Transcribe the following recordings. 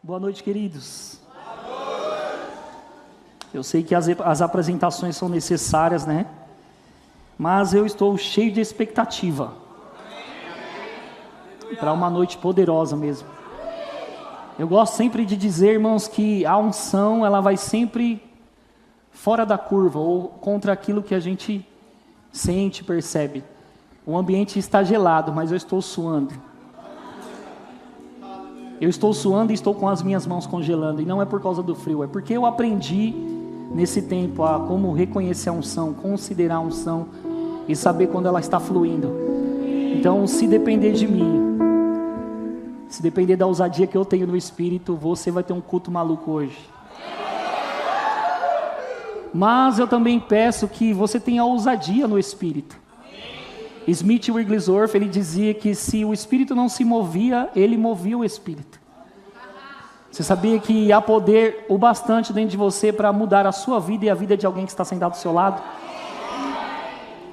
Boa noite, queridos. Eu sei que as apresentações são necessárias, né? Mas eu estou cheio de expectativa para uma noite poderosa mesmo. Eu gosto sempre de dizer, irmãos, que a unção, ela vai sempre fora da curva, ou contra aquilo que a gente sente, percebe. O ambiente está gelado, mas eu estou suando. Eu estou suando e estou com as minhas mãos congelando, e não é por causa do frio, é porque eu aprendi nesse tempo a como reconhecer a unção, considerar a unção e saber quando ela está fluindo. Então, se depender de mim, se depender da ousadia que eu tenho no Espírito, você vai ter um culto maluco hoje. Mas eu também peço que você tenha ousadia no Espírito. Smith Wigglesworth, ele dizia que se o Espírito não se movia, ele movia o Espírito. Você sabia que há poder o bastante dentro de você para mudar a sua vida e a vida de alguém que está sentado do seu lado?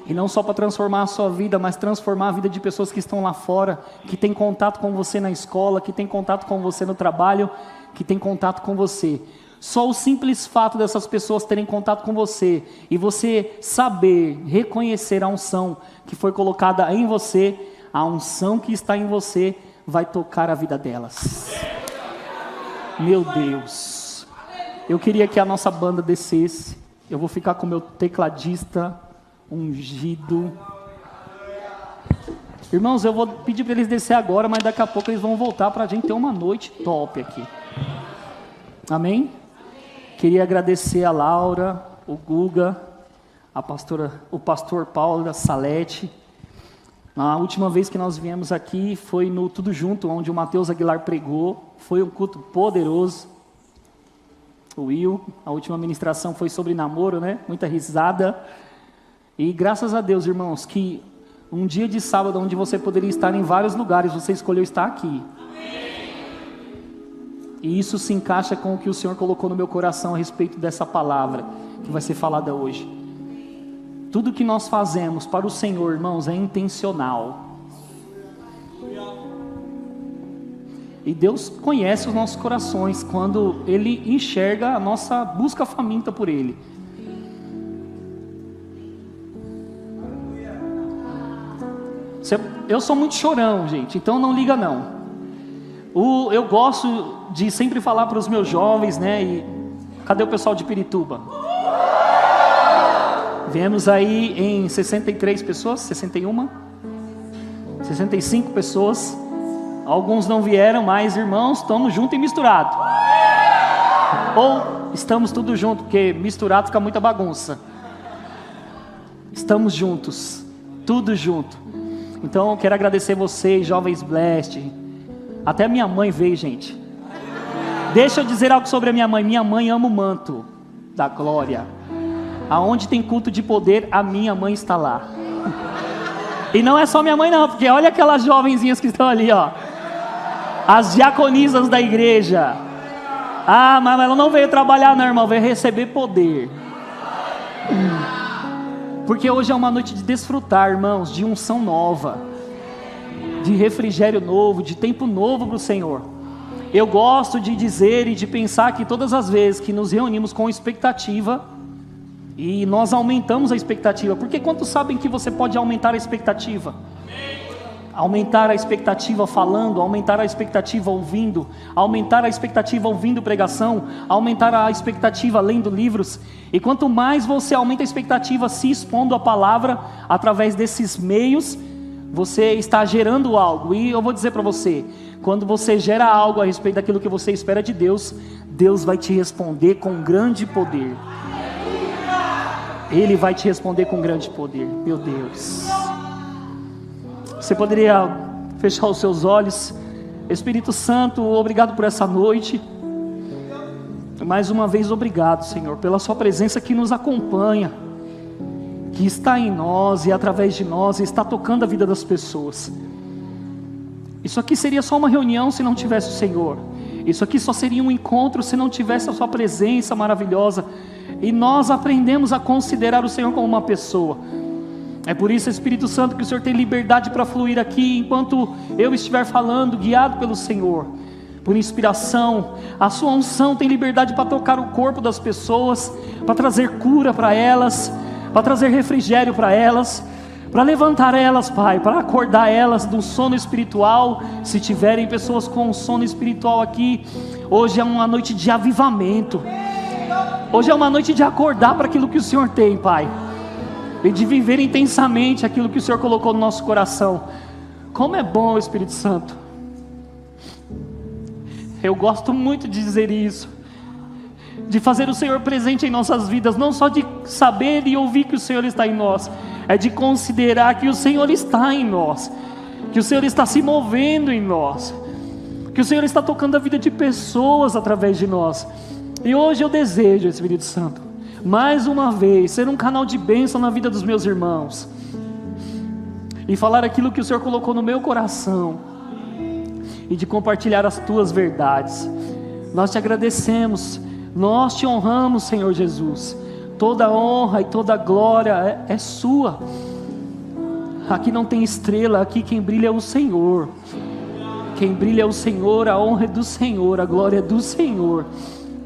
E não só para transformar a sua vida, mas transformar a vida de pessoas que estão lá fora, que têm contato com você na escola, que têm contato com você no trabalho, que têm contato com você. Só o simples fato dessas pessoas terem contato com você e você saber reconhecer a unção que foi colocada em você, a unção que está em você vai tocar a vida delas. Meu Deus, eu queria que a nossa banda descesse. Eu vou ficar com o meu tecladista ungido. Irmãos, eu vou pedir para eles descer agora, mas daqui a pouco eles vão voltar para a gente ter uma noite top aqui. Amém? Queria agradecer a Laura, o Guga, o pastor Paulo da Salete. A última vez que nós viemos aqui foi no Tudo Junto, onde o Mateus Aguilar pregou. Foi um culto poderoso. O Will, a última ministração foi sobre namoro, né? Muita risada. E graças a Deus, irmãos, que um dia de sábado onde você poderia estar em vários lugares, você escolheu estar aqui. E isso se encaixa com o que o Senhor colocou no meu coração a respeito dessa palavra que vai ser falada hoje. Tudo que nós fazemos para o Senhor, irmãos, é intencional. E Deus conhece os nossos corações quando Ele enxerga a nossa busca faminta por Ele. Eu sou muito chorão, gente, então não liga não. Eu gosto de sempre falar para os meus jovens, né? E cadê o pessoal de Pirituba? Viemos aí em 63 pessoas, 61, 65 pessoas. Alguns não vieram, mas irmãos, estamos juntos e misturados. Ou estamos tudo junto, porque misturado fica muita bagunça. Estamos juntos, tudo junto. Então eu quero agradecer vocês, jovens Blast. Até minha mãe veio, gente. Deixa eu dizer algo sobre a minha mãe. Minha mãe ama o manto da glória. Aonde tem culto de poder, a minha mãe está lá. E não é só minha mãe não, porque olha aquelas jovenzinhas que estão ali, ó. As diaconisas da igreja. Ah, mas ela não veio trabalhar não, irmão, veio receber poder. Porque hoje é uma noite de desfrutar, irmãos, de unção nova, de refrigério novo, de tempo novo para o Senhor. Eu gosto de dizer e de pensar que todas as vezes que nos reunimos com expectativa, e nós aumentamos a expectativa, porque quantos sabem que você pode aumentar a expectativa? Aumentar a expectativa falando, aumentar a expectativa ouvindo, aumentar a expectativa ouvindo pregação, aumentar a expectativa lendo livros. E quanto mais você aumenta a expectativa se expondo a palavra através desses meios, você está gerando algo. E eu vou dizer para você, quando você gera algo a respeito daquilo que você espera de Deus, Deus vai te responder com grande poder. Ele vai te responder com grande poder. Meu Deus. Você poderia fechar os seus olhos. Espírito Santo, obrigado por essa noite. Mais uma vez, obrigado, Senhor, pela sua presença que nos acompanha, que está em nós e através de nós está tocando a vida das pessoas. Isso aqui seria só uma reunião se não tivesse o Senhor. Isso aqui só seria um encontro se não tivesse a sua presença maravilhosa. E nós aprendemos a considerar o Senhor como uma pessoa. É por isso, Espírito Santo, que o Senhor tem liberdade para fluir aqui enquanto eu estiver falando, guiado pelo Senhor. por inspiração. A sua unção tem liberdade para tocar o corpo das pessoas, para trazer cura para elas, para trazer refrigério para elas, para levantar elas, Pai, para acordar elas do sono espiritual. Se tiverem pessoas com sono espiritual aqui, hoje é uma noite de avivamento. Hoje é uma noite de acordar para aquilo que o Senhor tem, Pai, e de viver intensamente aquilo que o Senhor colocou no nosso coração. Como é bom o Espírito Santo. Eu gosto muito de dizer isso, de fazer o Senhor presente em nossas vidas, não só de saber e ouvir que o Senhor está em nós, é de considerar que o Senhor está em nós, que o Senhor está se movendo em nós, que o Senhor está tocando a vida de pessoas através de nós. E hoje eu desejo, Espírito Santo, mais uma vez, ser um canal de bênção na vida dos meus irmãos, e falar aquilo que o Senhor colocou no meu coração, e de compartilhar as tuas verdades. Nós te agradecemos, nós te honramos, Senhor Jesus. Toda honra e toda glória é sua. Aqui não tem estrela, aqui quem brilha é o Senhor. Quem brilha é o Senhor, a honra é do Senhor, a glória é do Senhor.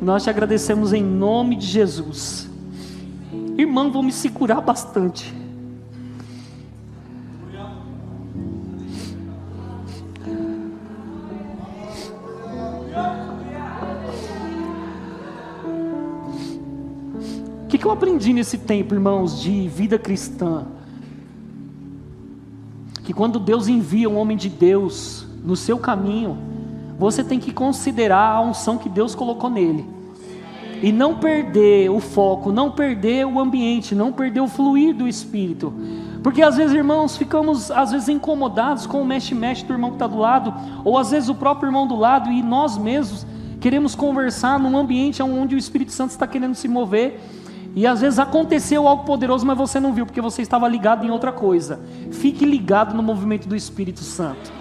Nós te agradecemos em nome de Jesus. Irmão, vou me segurar bastante. O que eu aprendi nesse tempo, irmãos, de vida cristã? Que quando Deus envia um homem de Deus no seu caminho, você tem que considerar a unção que Deus colocou nele, e não perder o foco, não perder o ambiente, não perder o fluir do Espírito. Porque às vezes, irmãos, ficamos às vezes incomodados com o mexe-mexe do irmão que está do lado, ou às vezes o próprio irmão do lado, e nós mesmos queremos conversar num ambiente onde o Espírito Santo está querendo se mover, e às vezes aconteceu algo poderoso, mas você não viu, porque você estava ligado em outra coisa. Fique ligado no movimento do Espírito Santo.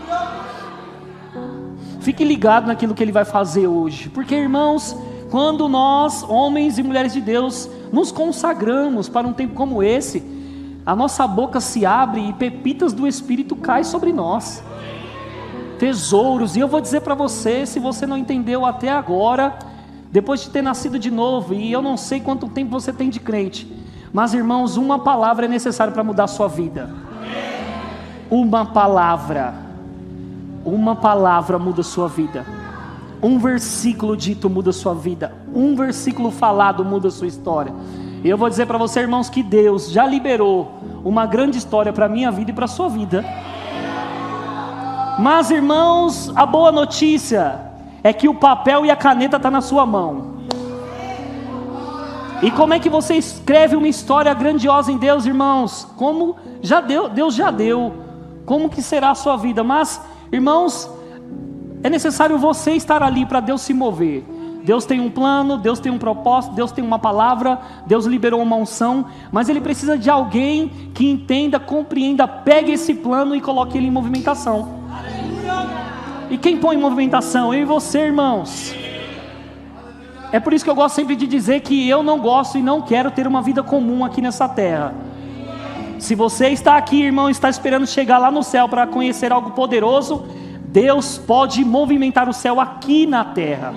Fique ligado naquilo que Ele vai fazer hoje. Porque, irmãos, quando nós, homens e mulheres de Deus, nos consagramos para um tempo como esse, a nossa boca se abre e pepitas do Espírito caem sobre nós. Tesouros. E eu vou dizer para você, se você não entendeu até agora, depois de ter nascido de novo, e eu não sei quanto tempo você tem de crente, mas, irmãos, uma palavra é necessária para mudar a sua vida. Uma palavra muda a sua vida. Um versículo dito muda a sua vida. Um versículo falado muda a sua história. E eu vou dizer para você, irmãos, que Deus já liberou uma grande história para a minha vida e para a sua vida. Mas, irmãos, a boa notícia é que o papel e a caneta estão na sua mão. E como é que você escreve uma história grandiosa em Deus, irmãos? Como já deu, Deus já deu. Como que será a sua vida? Mas, irmãos, é necessário você estar ali para Deus se mover. Deus tem um plano, Deus tem um propósito, Deus tem uma palavra, Deus liberou uma unção, mas Ele precisa de alguém que entenda, compreenda, pegue esse plano e coloque ele em movimentação. E quem põe em movimentação? Eu e você, irmãos. É por isso que eu gosto sempre de dizer que eu não gosto e não quero ter uma vida comum aqui nessa terra. Se você está aqui, irmão, está esperando chegar lá no céu para conhecer algo poderoso, Deus pode movimentar o céu aqui na terra.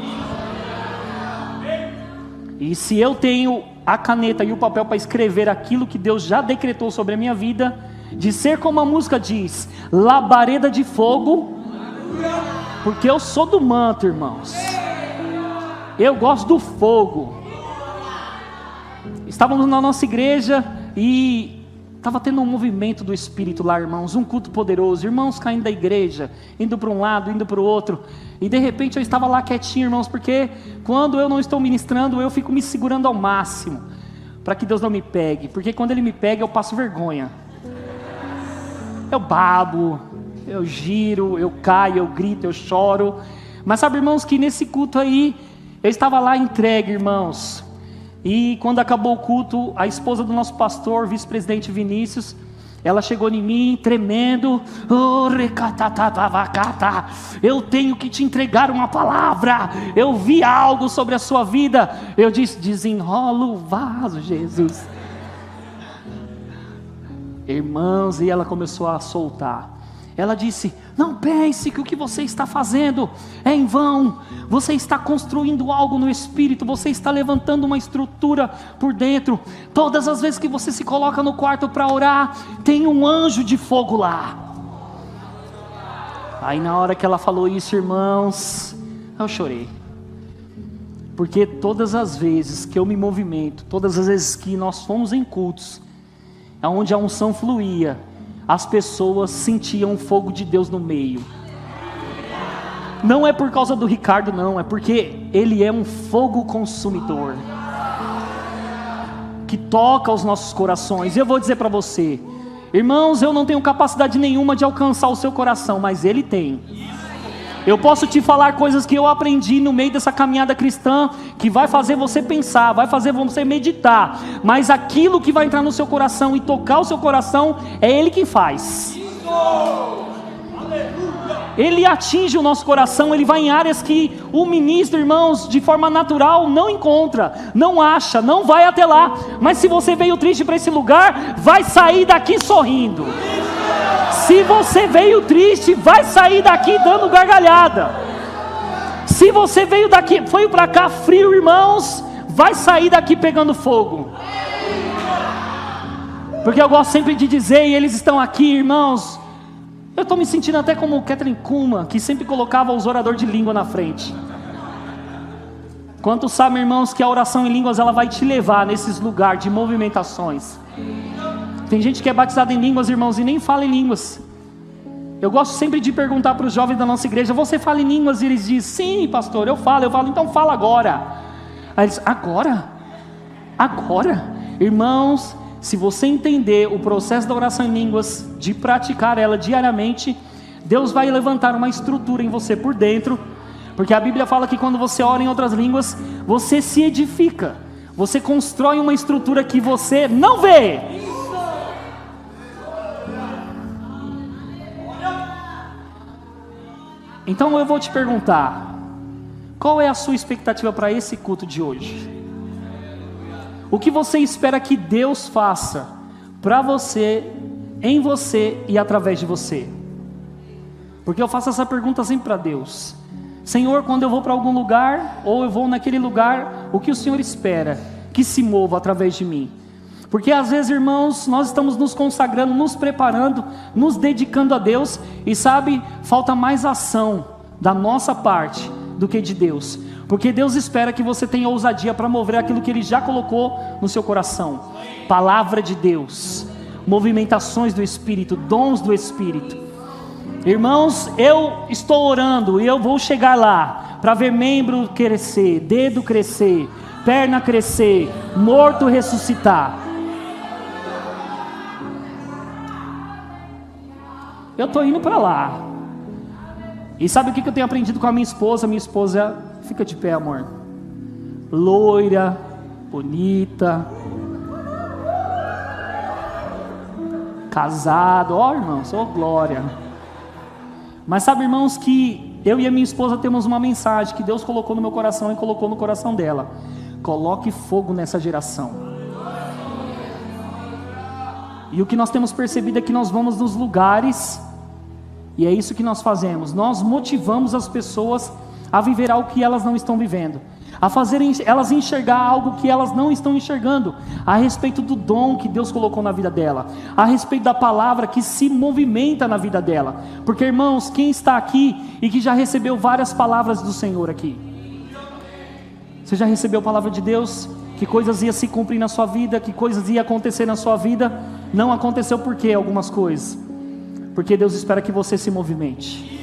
E se eu tenho a caneta e o papel para escrever aquilo que Deus já decretou sobre a minha vida, de ser como a música diz, labareda de fogo, porque eu sou do manto, irmãos. Eu gosto do fogo. Estávamos na nossa igreja e estava tendo um movimento do Espírito lá, irmãos, um culto poderoso, irmãos caindo da igreja, indo para um lado, indo para o outro, e de repente eu estava lá quietinho, irmãos, porque quando eu não estou ministrando, eu fico me segurando ao máximo, para que Deus não me pegue, porque quando Ele me pega, eu passo vergonha, eu babo, eu giro, eu caio, eu grito, eu choro. Mas sabe, irmãos, que nesse culto aí, eu estava lá entregue, irmãos. E quando acabou o culto, a esposa do nosso pastor, vice-presidente Vinícius, ela chegou em mim, tremendo. Oh, eu tenho que te entregar uma palavra. Eu vi algo sobre a sua vida. Eu disse, desenrola o vaso, Jesus. Irmãos, e ela começou a soltar. Ela disse: não pense que o que você está fazendo é em vão. Você está construindo algo no espírito, você está levantando uma estrutura por dentro. Todas as vezes que você se coloca no quarto para orar, tem um anjo de fogo lá. Aí na hora que ela falou isso, irmãos, eu chorei. Porque todas as vezes que eu me movimento, todas as vezes que nós fomos em cultos, onde a unção fluía, as pessoas sentiam o fogo de Deus no meio. Não é por causa do Ricardo, não, é porque ele é um fogo consumidor, que toca os nossos corações. E eu vou dizer para você, irmãos, eu não tenho capacidade nenhuma de alcançar o seu coração, mas ele tem. Eu posso te falar coisas que eu aprendi no meio dessa caminhada cristã, que vai fazer você pensar, vai fazer você meditar, mas aquilo que vai entrar no seu coração e tocar o seu coração, é Ele quem faz. Ele atinge o nosso coração, Ele vai em áreas que o ministro, irmãos, de forma natural não encontra, não acha, não vai até lá. Mas se você veio triste para esse lugar, vai sair daqui sorrindo. Se você veio triste, vai sair daqui dando gargalhada. Se você veio daqui, foi para cá frio, irmãos, vai sair daqui pegando fogo. Porque eu gosto sempre de dizer, e eles estão aqui, irmãos, eu estou me sentindo até como o Catherine Kuma, que sempre colocava os oradores de língua na frente. Quantos sabem, irmãos, que a oração em línguas, ela vai te levar nesses lugares de movimentações. Tem gente que é batizada em línguas, irmãos, e nem fala em línguas. Eu gosto sempre de perguntar para os jovens da nossa igreja: você fala em línguas? E eles dizem: sim, pastor, eu falo. Então fala agora. Aí eles: agora? Irmãos, se você entender o processo da oração em línguas, de praticar ela diariamente, Deus vai levantar uma estrutura em você por dentro. Porque a Bíblia fala que quando você ora em outras línguas, você se edifica, você constrói uma estrutura que você não vê. Então eu vou te perguntar, qual é a sua expectativa para esse culto de hoje? O que você espera que Deus faça para você, em você e através de você? Porque eu faço essa pergunta sempre para Deus: Senhor, quando eu vou para algum lugar, ou eu vou naquele lugar, o que o Senhor espera que se mova através de mim? Porque às vezes, irmãos, nós estamos nos consagrando, nos preparando, nos dedicando a Deus, e sabe, falta mais ação da nossa parte do que de Deus. Porque Deus espera que você tenha ousadia para mover aquilo que Ele já colocou no seu coração. Palavra de Deus, movimentações do Espírito, dons do Espírito. Irmãos, eu estou orando e eu vou chegar lá para ver membro crescer, dedo crescer, perna crescer, morto ressuscitar. Eu estou indo para lá. E sabe o que eu tenho aprendido com a minha esposa? Minha esposa, fica de pé, amor. Loira, bonita, casado, ó irmãos, ó glória. Mas sabe, irmãos, que eu e a minha esposa temos uma mensagem que Deus colocou no meu coração e colocou no coração dela: coloque fogo nessa geração. E o que nós temos percebido é que nós vamos nos lugares, e é isso que nós fazemos, nós motivamos as pessoas a viver algo que elas não estão vivendo, a fazerem elas enxergar algo que elas não estão enxergando, a respeito do dom que Deus colocou na vida dela, a respeito da palavra que se movimenta na vida dela. Porque, irmãos, quem está aqui e que já recebeu várias palavras do Senhor aqui? Você já recebeu a palavra de Deus? Que coisas iam se cumprir na sua vida, que coisas iam acontecer na sua vida? Não aconteceu por quê algumas coisas? Porque Deus espera que você se movimente.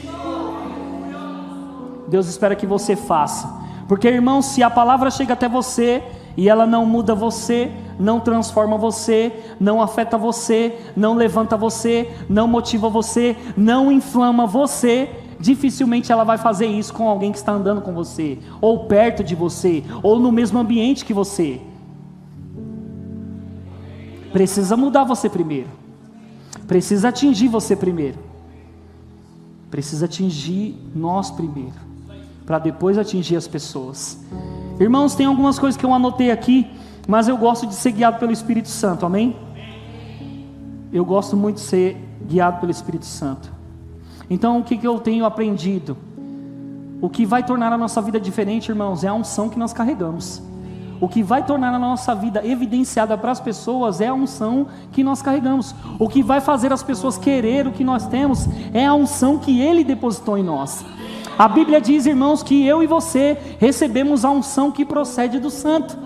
Deus espera que você faça. Porque, irmão, se a palavra chega até você e ela não muda você, não transforma você, não afeta você, não levanta você, não motiva você, não inflama você, dificilmente ela vai fazer isso com alguém que está andando com você, ou perto de você, ou no mesmo ambiente que você. Precisa mudar você primeiro, precisa atingir você primeiro, precisa atingir nós primeiro, para depois atingir as pessoas. Irmãos, tem algumas coisas que eu anotei aqui, mas eu gosto de ser guiado pelo Espírito Santo, amém? Eu gosto muito de ser guiado pelo Espírito Santo. Então o que eu tenho aprendido? O que vai tornar a nossa vida diferente, irmãos, é a unção que nós carregamos. O que vai tornar a nossa vida evidenciada para as pessoas é a unção que nós carregamos. O que vai fazer as pessoas querer o que nós temos é a unção que Ele depositou em nós. A Bíblia diz, irmãos, que eu e você recebemos a unção que procede do Santo.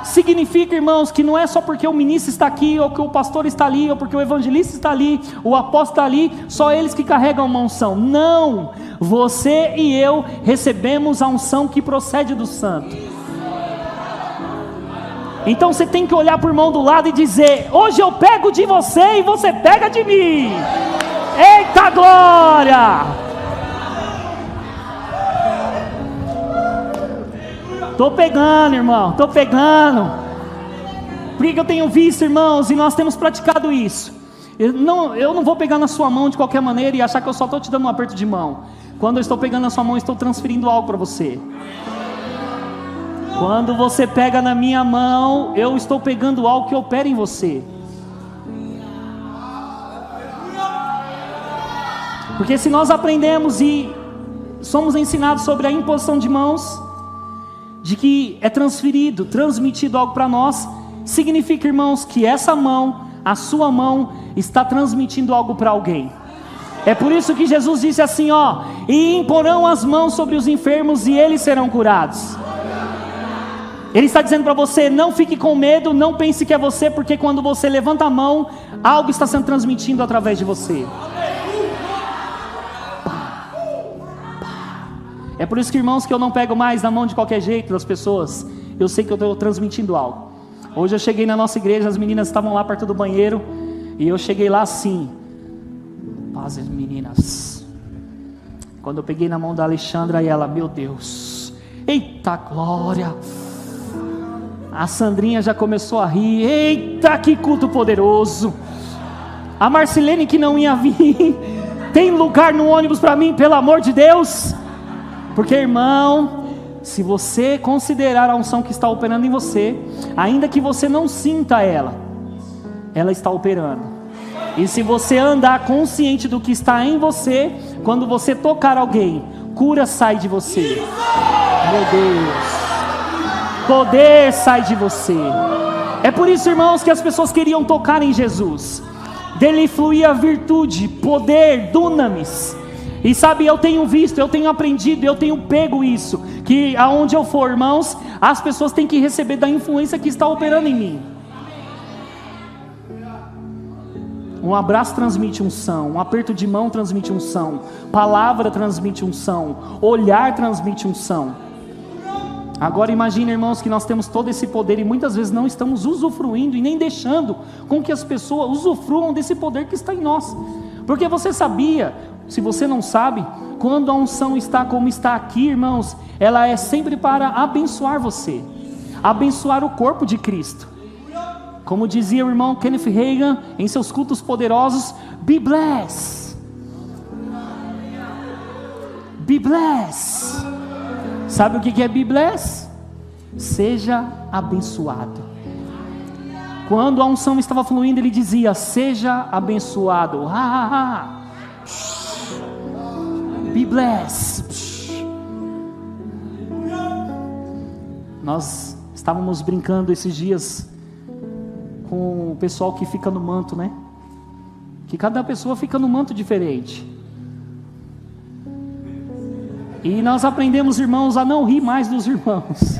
Significa, irmãos, que não é só porque o ministro está aqui, ou que o pastor está ali, ou porque o evangelista está ali, o apóstolo está ali, só eles que carregam uma unção. Não! Você e eu recebemos a unção que procede do Santo. Então você tem que olhar para o irmão do lado e dizer: hoje eu pego de você e você pega de mim. Eita glória! Estou pegando, irmão, estou pegando. Por que eu tenho visto, irmãos, e nós temos praticado isso? Eu não vou pegar na sua mão de qualquer maneira e achar que eu só estou te dando um aperto de mão. Quando eu estou pegando na sua mão, eu estou transferindo algo para você. Quando você pega na minha mão, eu estou pegando algo que opera em você. Porque se nós aprendemos e somos ensinados sobre a imposição de mãos, de que é transmitido algo para nós, significa, irmãos, que essa mão, a sua mão, está transmitindo algo para alguém. É por isso que Jesus disse assim, e imporão as mãos sobre os enfermos e eles serão curados. Ele está dizendo para você: não fique com medo, não pense que é você, porque quando você levanta a mão, algo está sendo transmitido através de você. É por isso que, irmãos, que eu não pego mais na mão de qualquer jeito das pessoas. Eu sei que eu estou transmitindo algo. Hoje eu cheguei na nossa igreja, as meninas estavam lá perto do banheiro, e eu cheguei lá assim: paz, meninas. Quando eu peguei na mão da Alexandra, e ela: meu Deus, eita glória. A Sandrinha já começou a rir: eita, que culto poderoso. A Marcelene, que não ia vir: tem lugar no ônibus para mim, pelo amor de Deus. Porque, irmão, se você considerar a unção que está operando em você, ainda que você não sinta ela está operando. E se você andar consciente do que está em você, quando você tocar alguém, cura sai de você. Meu Deus, poder sai de você. É por isso, irmãos, que as pessoas queriam tocar em Jesus. Dele fluía virtude, poder, dunamis. E sabe, eu tenho visto, eu tenho aprendido, eu tenho pego isso, que aonde eu for, irmãos, as pessoas têm que receber da influência que está operando em mim. Um abraço transmite unção, um aperto de mão transmite unção, palavra transmite unção, olhar transmite unção. Agora imagine, irmãos, que nós temos todo esse poder e muitas vezes não estamos usufruindo e nem deixando com que as pessoas usufruam desse poder que está em nós. Porque você sabia, se você não sabe, quando a unção está como está aqui, irmãos, ela é sempre para abençoar você, abençoar o corpo de Cristo. Como dizia o irmão Kenneth Hagin em seus cultos poderosos: be blessed, be blessed. Sabe o que é be blessed? Seja abençoado. Quando a unção estava fluindo, ele dizia: seja abençoado. Be blessed. Nós estávamos brincando esses dias com o pessoal que fica no manto, né? Que cada pessoa fica no manto diferente. E nós aprendemos, irmãos, a não rir mais dos irmãos.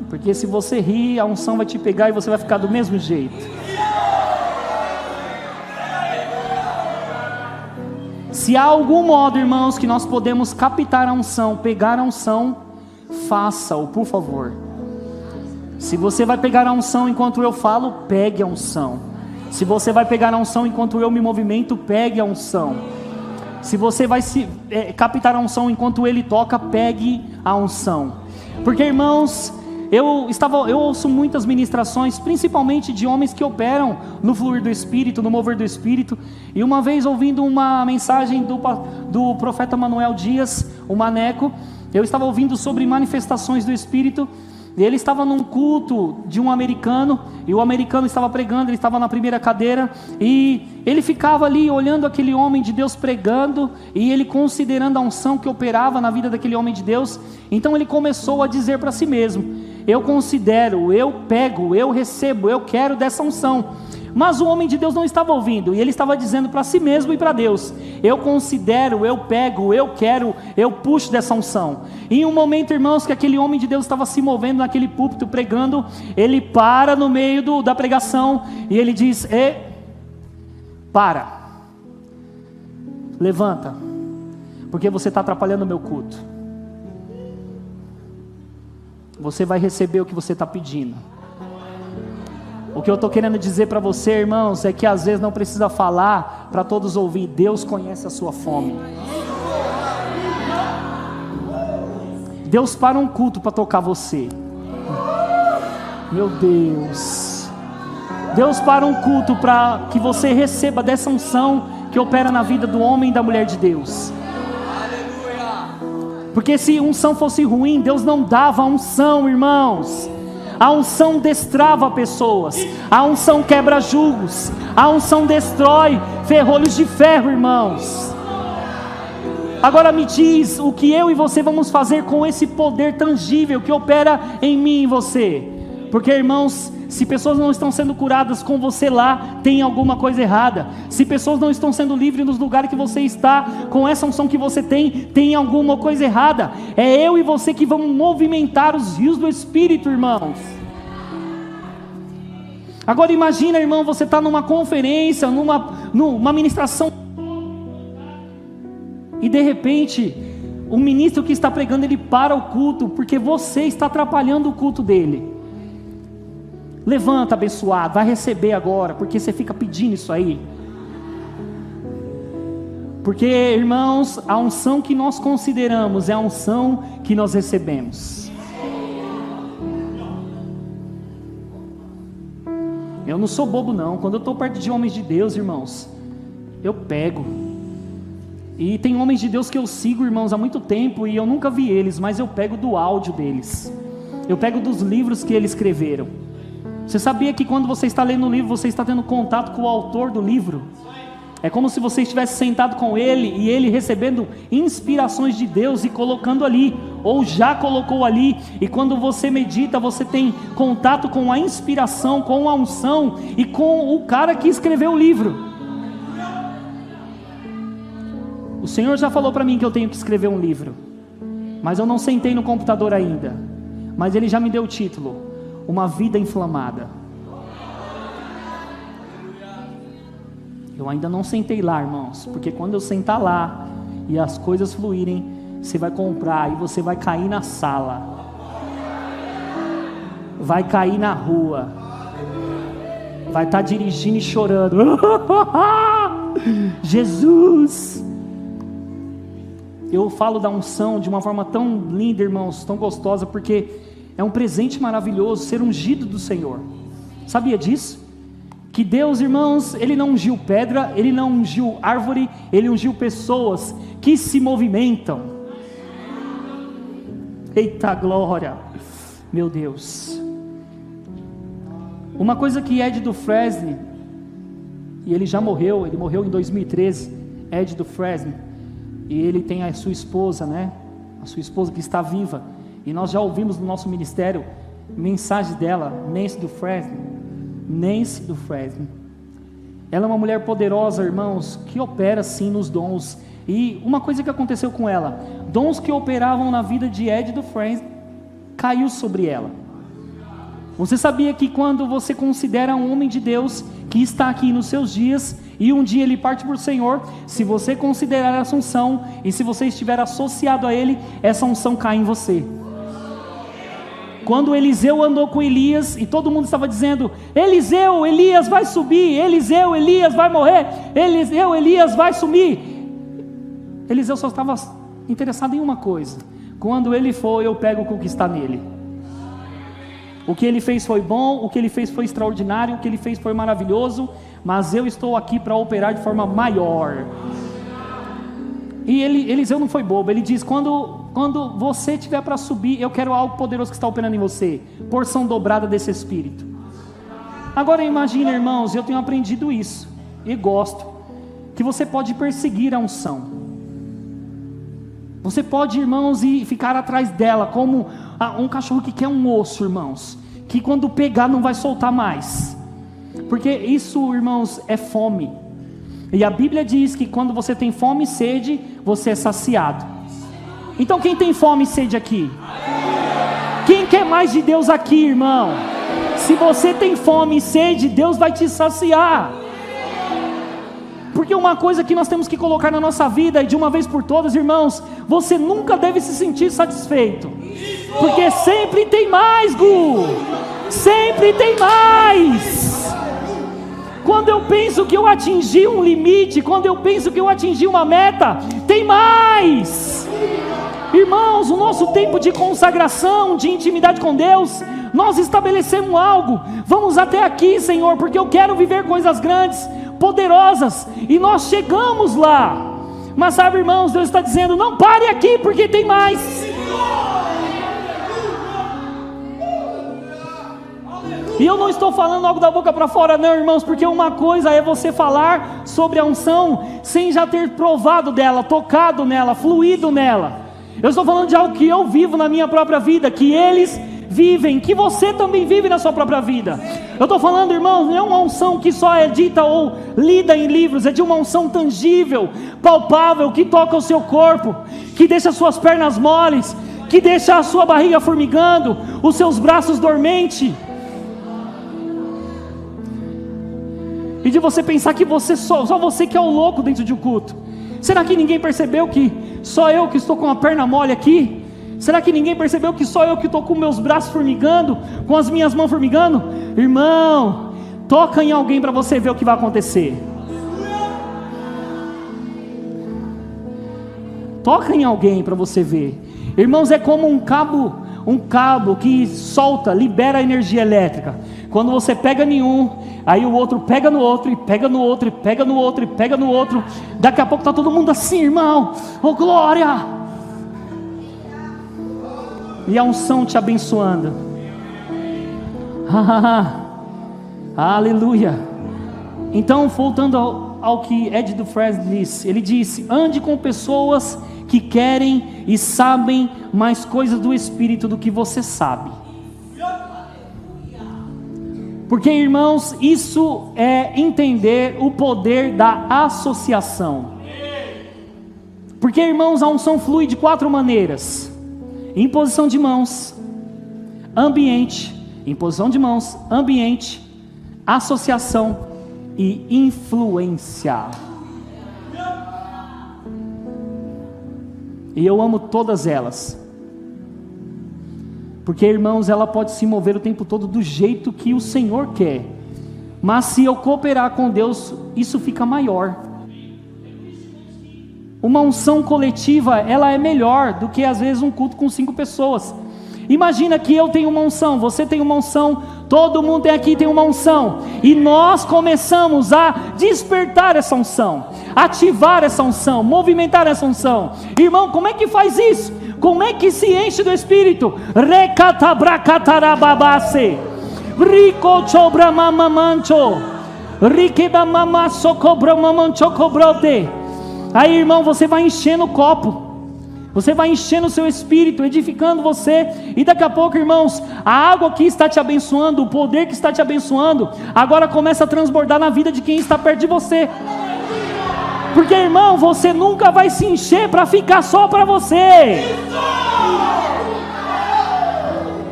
Porque se você rir, a unção vai te pegar e você vai ficar do mesmo jeito. Se há algum modo, irmãos, que nós podemos captar a unção, pegar a unção, faça-o, por favor. Se você vai pegar a unção enquanto eu falo, pegue a unção. Se você vai pegar a unção enquanto eu me movimento, pegue a unção. Se você vai captar a unção enquanto ele toca, pegue a unção. Porque, irmãos, eu ouço muitas ministrações, principalmente de homens que operam no fluir do Espírito, no mover do Espírito. E uma vez, ouvindo uma mensagem do profeta Manuel Dias, o Maneco, eu estava ouvindo sobre manifestações do Espírito. E ele estava num culto de um americano, e o americano estava pregando, ele estava na primeira cadeira, e ele ficava ali olhando aquele homem de Deus pregando, e ele considerando a unção que operava na vida daquele homem de Deus. Então ele começou a dizer para si mesmo: eu considero, eu pego, eu recebo, eu quero dessa unção. Mas o homem de Deus não estava ouvindo, e ele estava dizendo para si mesmo e para Deus: eu considero, eu pego, eu quero, eu puxo dessa unção. E em um momento, irmãos, que aquele homem de Deus estava se movendo naquele púlpito pregando, ele para no meio da pregação, e ele diz: para, levanta, porque você está atrapalhando o meu culto. Você vai receber o que você está pedindo. O que eu estou querendo dizer para você, irmãos, é que às vezes não precisa falar para todos ouvir. Deus conhece a sua fome. Deus para um culto para tocar você. Meu Deus. Deus para um culto para que você receba dessa unção que opera na vida do homem e da mulher de Deus. Porque se unção fosse ruim, Deus não dava unção, irmãos. A unção destrava pessoas, a unção quebra julgos, a unção destrói ferrolhos de ferro, irmãos. Agora me diz, o que eu e você vamos fazer com esse poder tangível que opera em mim e em você? Porque, irmãos, se pessoas não estão sendo curadas com você lá, tem alguma coisa errada. Se pessoas não estão sendo livres nos lugares que você está, com essa unção que você tem alguma coisa errada. É eu e você que vamos movimentar os rios do Espírito, irmãos. Agora imagina, irmão, você está numa conferência, numa ministração, e de repente, o ministro que está pregando, ele para o culto, porque você está atrapalhando o culto dele. Levanta, abençoado, vai receber agora, porque você fica pedindo isso aí. Porque, irmãos, a unção que nós consideramos é a unção que nós recebemos. Eu não sou bobo não, quando eu estou perto de homens de Deus, irmãos, eu pego. E tem homens de Deus que eu sigo, irmãos, há muito tempo, e eu nunca vi eles, mas eu pego do áudio deles, eu pego dos livros que eles escreveram. Você sabia que quando você está lendo o livro, você está tendo contato com o autor do livro? É como se você estivesse sentado com ele, e ele recebendo inspirações de Deus e colocando ali, ou já colocou ali. E quando você medita, você tem contato com a inspiração, com a unção e com o cara que escreveu o livro. O Senhor já falou para mim que eu tenho que escrever um livro, mas eu não sentei no computador ainda. Mas Ele já me deu o título: Uma Vida Inflamada. Eu ainda não sentei lá, irmãos, porque quando eu sentar lá e as coisas fluírem, você vai comprar e você vai cair na sala, vai cair na rua, vai estar dirigindo e chorando. Jesus! Eu falo da unção de uma forma tão linda, irmãos, tão gostosa, porque é um presente maravilhoso ser ungido do Senhor. Sabia disso? Que Deus, irmãos, Ele não ungiu pedra, Ele não ungiu árvore, Ele ungiu pessoas que se movimentam. Eita glória, meu Deus. Uma coisa que Ed Dufresne, e ele já morreu, ele morreu em 2013, Ed Dufresne, e ele tem a sua esposa, né? A sua esposa que está viva, e nós já ouvimos no nosso ministério mensagem dela, Nancy Dufresne. Ela é uma mulher poderosa, irmãos, que opera sim nos dons. E uma coisa que aconteceu com ela: dons que operavam na vida de Ed Dufresne caiu sobre ela. Você sabia que quando você considera um homem de Deus que está aqui nos seus dias, e um dia ele parte para o Senhor, se você considerar essa unção, e se você estiver associado a ele, essa unção cai em você. Quando Eliseu andou com Elias, e todo mundo estava dizendo: Eliseu, Elias vai subir, Eliseu, Elias vai morrer, Eliseu, Elias vai sumir. Eliseu só estava interessado em uma coisa: quando ele for, eu pego o que está nele. O que ele fez foi bom, o que ele fez foi extraordinário, o que ele fez foi maravilhoso, mas eu estou aqui para operar de forma maior. E Eliseu não foi bobo, ele diz, quando você tiver para subir, eu quero algo poderoso que está operando em você, porção dobrada desse Espírito. Agora imagine, irmãos, eu tenho aprendido isso, e gosto, que você pode perseguir a unção. Você pode, irmãos, ir ficar atrás dela, como um cachorro que quer um osso, irmãos, que quando pegar não vai soltar mais, porque isso, irmãos, é fome. E a Bíblia diz que quando você tem fome e sede, você é saciado. Então quem tem fome e sede aqui? Quem quer mais de Deus aqui, irmão? Se você tem fome e sede, Deus vai te saciar. Porque uma coisa que nós temos que colocar na nossa vida, e de uma vez por todas, irmãos, você nunca deve se sentir satisfeito, porque sempre tem mais, Gu, sempre tem mais. Quando eu penso que eu atingi um limite, quando eu penso que eu atingi uma meta, tem mais. Irmãos, o nosso tempo de consagração, de intimidade com Deus, nós estabelecemos algo, vamos até aqui, Senhor, porque eu quero viver coisas grandes, poderosas, e nós chegamos lá. Mas sabe, irmãos, Deus está dizendo, não pare aqui, porque tem mais. E eu não estou falando algo da boca para fora não, irmãos, porque uma coisa é você falar sobre a unção, sem já ter provado dela, tocado nela, fluído nela. Eu estou falando de algo que eu vivo na minha própria vida, que eles vivem, que você também vive na sua própria vida. Eu estou falando, irmãos, não é uma unção que só é dita ou lida em livros, é de uma unção tangível, palpável, que toca o seu corpo, que deixa suas pernas moles, que deixa a sua barriga formigando, os seus braços dormentes. E de você pensar que você só você que é o louco dentro de um culto. Será que ninguém percebeu que só eu que estou com a perna mole aqui? Será que ninguém percebeu que só eu que estou com meus braços formigando, com as minhas mãos formigando? Irmão, toca em alguém para você ver o que vai acontecer. Toca em alguém para você ver. Irmãos, é como um cabo que solta, libera energia elétrica. Quando você pega em um, aí o outro pega no outro, e pega no outro, e pega no outro, e pega no outro. Daqui a pouco está todo mundo assim, irmão, oh glória! E a unção te abençoando. Aleluia. Então, voltando ao que Ed Dufresne disse, ele disse, ande com pessoas que querem e sabem mais coisas do Espírito do que você sabe. Porque, irmãos, isso é entender o poder da associação. Porque, irmãos, a unção flui de 4 maneiras: imposição de mãos, ambiente, imposição de mãos, ambiente, associação e influência. E eu amo todas elas. Porque, irmãos, ela pode se mover o tempo todo do jeito que o Senhor quer. Mas se eu cooperar com Deus, isso fica maior. Uma unção coletiva, ela é melhor do que às vezes um culto com 5 pessoas. Imagina que eu tenho uma unção, você tem uma unção, todo mundo aqui tem uma unção, e nós começamos a despertar essa unção, ativar essa unção, movimentar essa unção. Irmão, como é que faz isso? Como é que se enche do Espírito? Recatabracatarababase, ricochobramamamancho, riquebamamassocobramamamanchocobrote. Aí, irmão, você vai enchendo o copo, você vai enchendo o seu espírito, edificando você, e daqui a pouco, irmãos, a água que está te abençoando, o poder que está te abençoando, agora começa a transbordar na vida de quem está perto de você. Porque, irmão, você nunca vai se encher para ficar só para você.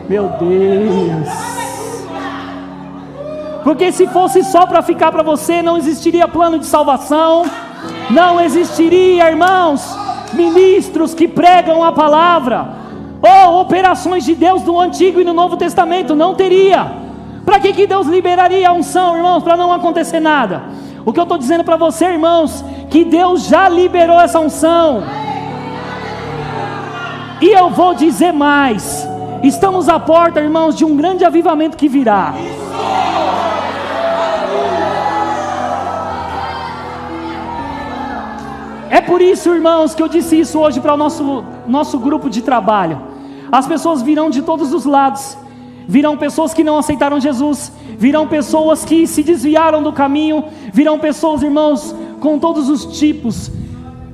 Meu Deus. Porque se fosse só para ficar para você, não existiria plano de salvação, não existiria, irmãos, ministros que pregam a palavra, ou operações de Deus no Antigo e no Novo Testamento, não teria. Para que Deus liberaria a unção, irmãos? Para não acontecer nada. O que eu estou dizendo para você, irmãos, que Deus já liberou essa unção. E eu vou dizer mais, estamos à porta, irmãos, de um grande avivamento que virá. É por isso, irmãos, que eu disse isso hoje para o nosso grupo de trabalho. As pessoas virão de todos os lados. Virão pessoas que não aceitaram Jesus, virão pessoas que se desviaram do caminho, virão pessoas, irmãos, com todos os tipos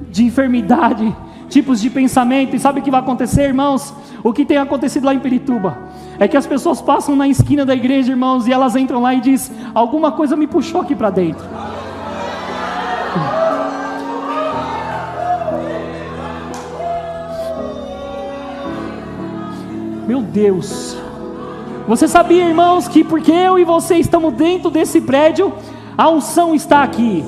de enfermidade, tipos de pensamento. E sabe o que vai acontecer, irmãos? O que tem acontecido lá em Pirituba é que as pessoas passam na esquina da igreja, irmãos, e elas entram lá e dizem: alguma coisa me puxou aqui para dentro. Meu Deus. Você sabia, irmãos, que porque eu e você estamos dentro desse prédio, a unção está aqui.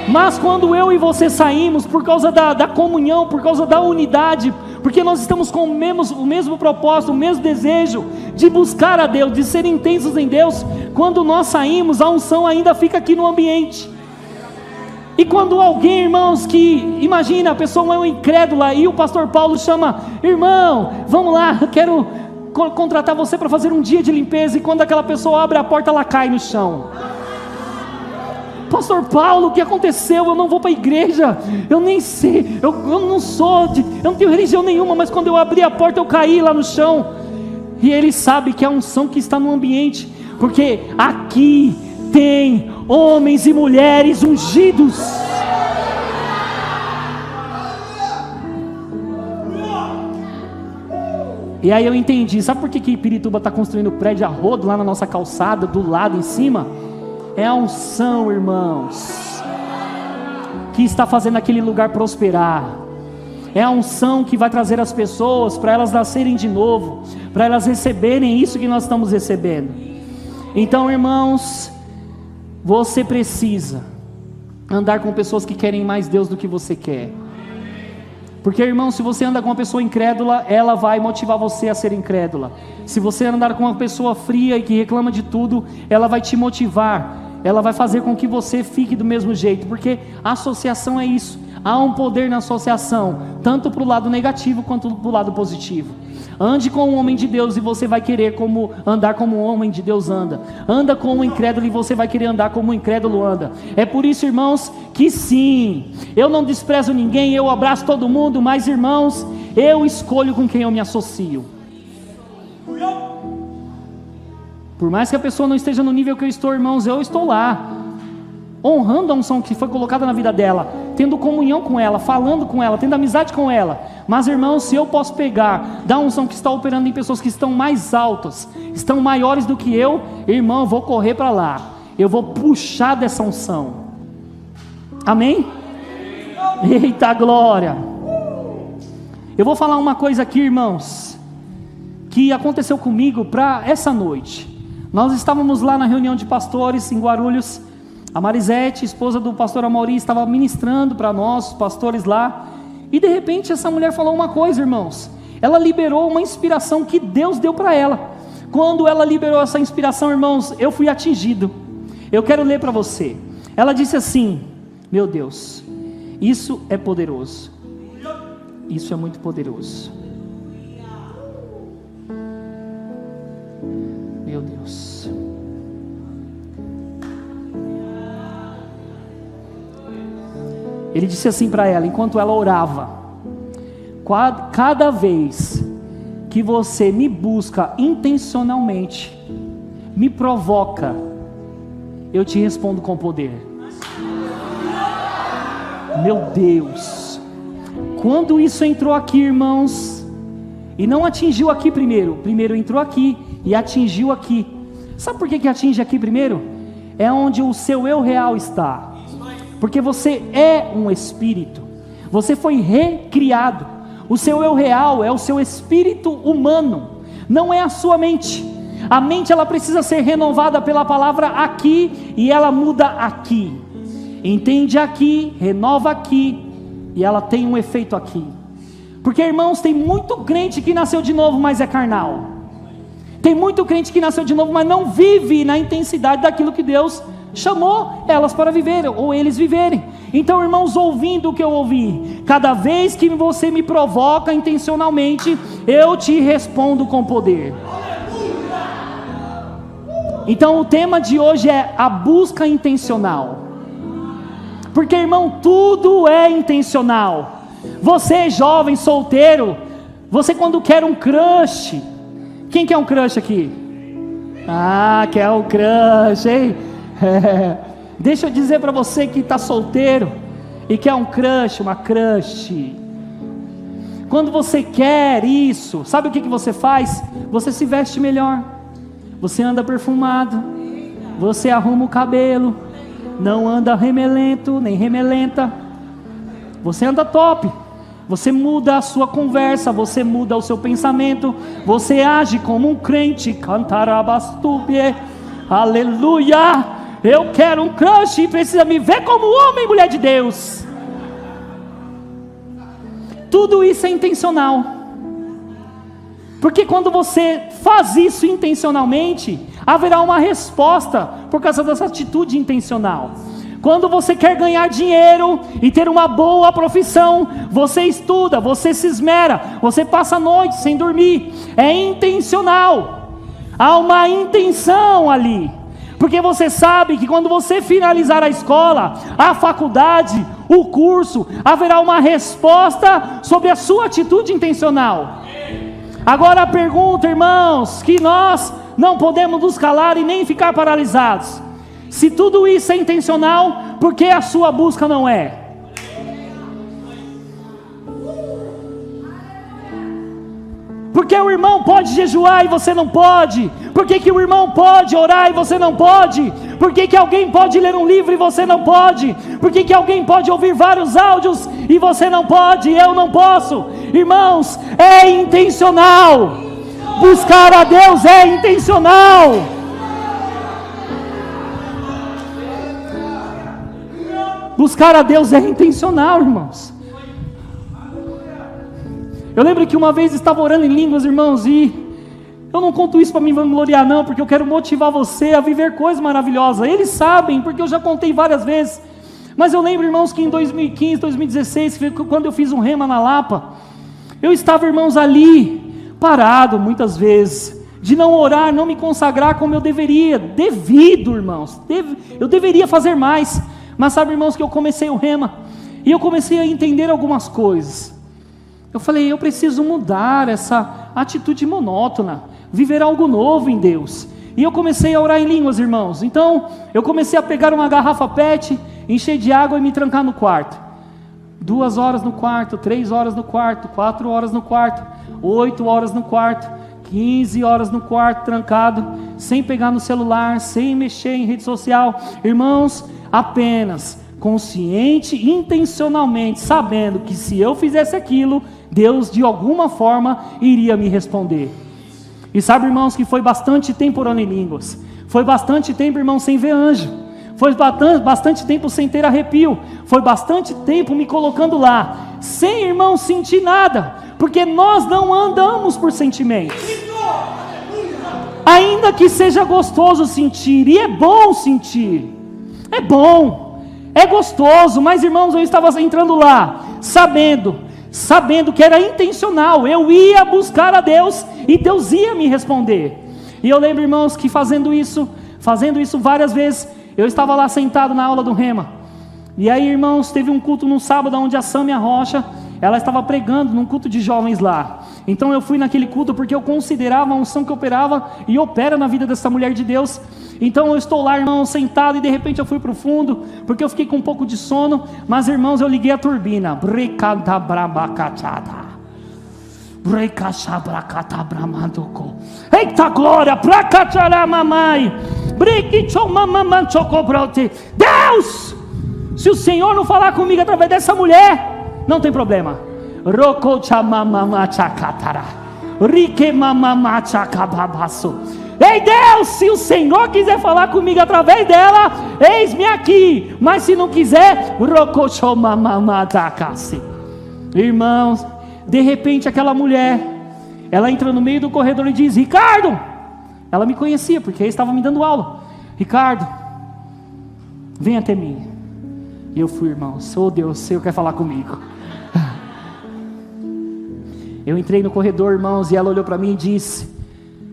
Mas quando eu e você saímos, por causa da comunhão, por causa da unidade, porque nós estamos com o mesmo propósito, o mesmo desejo de buscar a Deus, de ser intensos em Deus, quando nós saímos, a unção ainda fica aqui no ambiente. E quando alguém, irmãos, que imagina, a pessoa é uma incrédula e o pastor Paulo chama: irmão, vamos lá, eu quero contratar você para fazer um dia de limpeza, e quando aquela pessoa abre a porta, ela cai no chão. Pastor Paulo, o que aconteceu? Eu não vou para a igreja, eu nem sei, eu não tenho religião nenhuma, mas quando eu abri a porta eu caí lá no chão. E ele sabe que é a unção que está no ambiente, porque aqui tem homens e mulheres ungidos. E aí eu entendi, sabe por que Pirituba está construindo prédio a rodo lá na nossa calçada, do lado em cima? É a unção, irmãos, que está fazendo aquele lugar prosperar. É a unção que vai trazer as pessoas para elas nascerem de novo, para elas receberem isso que nós estamos recebendo. Então, irmãos, você precisa andar com pessoas que querem mais Deus do que você quer. Porque, irmão, se você anda com uma pessoa incrédula, ela vai motivar você a ser incrédula. Se você andar com uma pessoa fria e que reclama de tudo, ela vai te motivar, ela vai fazer com que você fique do mesmo jeito, porque a associação é isso. Há um poder na associação, tanto para o lado negativo quanto para o lado positivo. Ande com um homem de Deus e você vai querer andar como um homem de Deus anda. Anda com um incrédulo e você vai querer andar como um incrédulo anda. É por isso, irmãos, que sim, eu não desprezo ninguém, eu abraço todo mundo, mas, irmãos, eu escolho com quem eu me associo. Por mais que a pessoa não esteja no nível que eu estou, irmãos, eu estou lá, honrando a unção que foi colocada na vida dela, tendo comunhão com ela, falando com ela, tendo amizade com ela. Mas, irmãos, se eu posso pegar da unção que está operando em pessoas que estão mais altas, estão maiores do que eu, irmão, eu vou correr para lá, eu vou puxar dessa unção. Amém? Eita glória! Eu vou falar uma coisa aqui, irmãos, que aconteceu comigo para essa noite. Nós estávamos lá na reunião de pastores em Guarulhos. A Marisete, esposa do pastor Amaury, estava ministrando para nós, os pastores lá, e de repente essa mulher falou uma coisa, irmãos. Ela liberou uma inspiração que Deus deu para ela. Quando ela liberou essa inspiração, irmãos, eu fui atingido. Eu quero ler para você. Ela disse assim: meu Deus, isso é poderoso. Isso é muito poderoso. Meu Deus. Ele disse assim para ela, enquanto ela orava: cada vez que você me busca intencionalmente, me provoca, eu te respondo com poder. Meu Deus. Quando isso entrou aqui, irmãos, e não atingiu aqui primeiro entrou aqui e atingiu aqui. Sabe por que atinge aqui primeiro? É onde o seu eu real está. Porque você é um espírito, você foi recriado. O seu eu real é o seu espírito humano, não é a sua mente. A mente, ela precisa ser renovada pela palavra aqui, e ela muda aqui, entende aqui, renova aqui, e ela tem um efeito aqui. Porque, irmãos, tem muito crente que nasceu de novo, mas é carnal. Tem muito crente que nasceu de novo, mas não vive na intensidade daquilo que Deus chamou elas para viver, ou eles viverem. Então, irmãos, ouvindo o que eu ouvi, cada vez que você me provoca intencionalmente, eu te respondo com poder. Então o tema de hoje é a busca intencional. Porque, irmão, tudo é intencional. Você jovem, solteiro, você quando quer um crush, quem quer um crush aqui? Ah, quer um crush, hein? Deixa eu dizer para você que está solteiro e quer um crush, uma crush. Quando você quer isso, sabe o que você faz? Você se veste melhor, você anda perfumado, você arruma o cabelo, não anda remelento, nem remelenta, você anda top, você muda a sua conversa, você muda o seu pensamento, você age como um crente, cantarabastubie, aleluia, eu quero um crush e precisa me ver como homem e mulher de Deus. Tudo isso é intencional, porque quando você faz isso intencionalmente, haverá uma resposta por causa dessa atitude intencional. Quando você quer ganhar dinheiro e ter uma boa profissão, você estuda, você se esmera, você passa a noite sem dormir, é intencional, há uma intenção ali, porque você sabe que quando você finalizar a escola, a faculdade, o curso, haverá uma resposta sobre a sua atitude intencional. Agora a pergunta, irmãos, que nós não podemos nos calar e nem ficar paralisados: se tudo isso é intencional, por que a sua busca não é? Porque o irmão pode jejuar e você não pode? Por que o irmão pode orar e você não pode? Por que alguém pode ler um livro e você não pode? Por que alguém pode ouvir vários áudios e você não pode? Eu não posso. Irmãos, é intencional. Buscar a Deus é intencional. Buscar a Deus é intencional, irmãos. Eu lembro que uma vez estava orando em línguas, irmãos, e eu não conto isso para me vangloriar não, porque eu quero motivar você a viver coisas maravilhosas. Eles sabem, porque eu já contei várias vezes. Mas eu lembro, irmãos, que em 2015, 2016, quando eu fiz um rema na Lapa, eu estava, irmãos, ali, parado muitas vezes, de não orar, não me consagrar como eu deveria, irmãos, eu deveria fazer mais. Mas sabe, irmãos, que eu comecei o rema, e eu comecei a entender algumas coisas. Eu falei, eu preciso mudar essa atitude monótona, viver algo novo em Deus. E eu comecei a orar em línguas, irmãos. Então, eu comecei a pegar uma garrafa PET, encher de água e me trancar no quarto. 2 horas no quarto, 3 horas no quarto, 4 horas no quarto, 8 horas no quarto, 15 horas no quarto trancado, sem pegar no celular, sem mexer em rede social. Irmãos, apenas consciente, intencionalmente, sabendo que se eu fizesse aquilo, Deus de alguma forma iria me responder. E sabe, irmãos, que foi bastante tempo orando em línguas, foi bastante tempo, irmãos, sem ver anjo, foi bastante tempo sem ter arrepio, foi bastante tempo me colocando lá, sem, irmãos, sentir nada, porque nós não andamos por sentimentos, ainda que seja gostoso sentir, e é bom sentir, é bom, é gostoso, mas, irmãos, eu estava entrando lá, sabendo que era intencional, eu ia buscar a Deus, e Deus ia me responder. E eu lembro, irmãos, que fazendo isso várias vezes, eu estava lá sentado na aula do rema, e aí, irmãos, teve um culto no sábado, onde a Sâmia Rocha, ela estava pregando num culto de jovens lá. Então eu fui naquele culto, porque eu considerava a unção que operava, e opera na vida dessa mulher de Deus. Então eu estou lá, irmão, sentado, e de repente eu fui para o fundo, porque eu fiquei com um pouco de sono. Mas, irmãos, eu liguei a turbina. Eita glória! Deus! Se o Senhor não falar comigo através dessa mulher, não tem problema. Ei Deus, se o Senhor quiser falar comigo através dela, eis-me aqui. Mas se não quiser, irmãos, de repente aquela mulher, ela entra no meio do corredor e diz: Ricardo, ela me conhecia porque estava me dando aula. Ricardo, vem até mim. E eu fui, irmãos, oh Deus, o Senhor quer falar comigo. Eu entrei no corredor, irmãos, e ela olhou para mim e disse: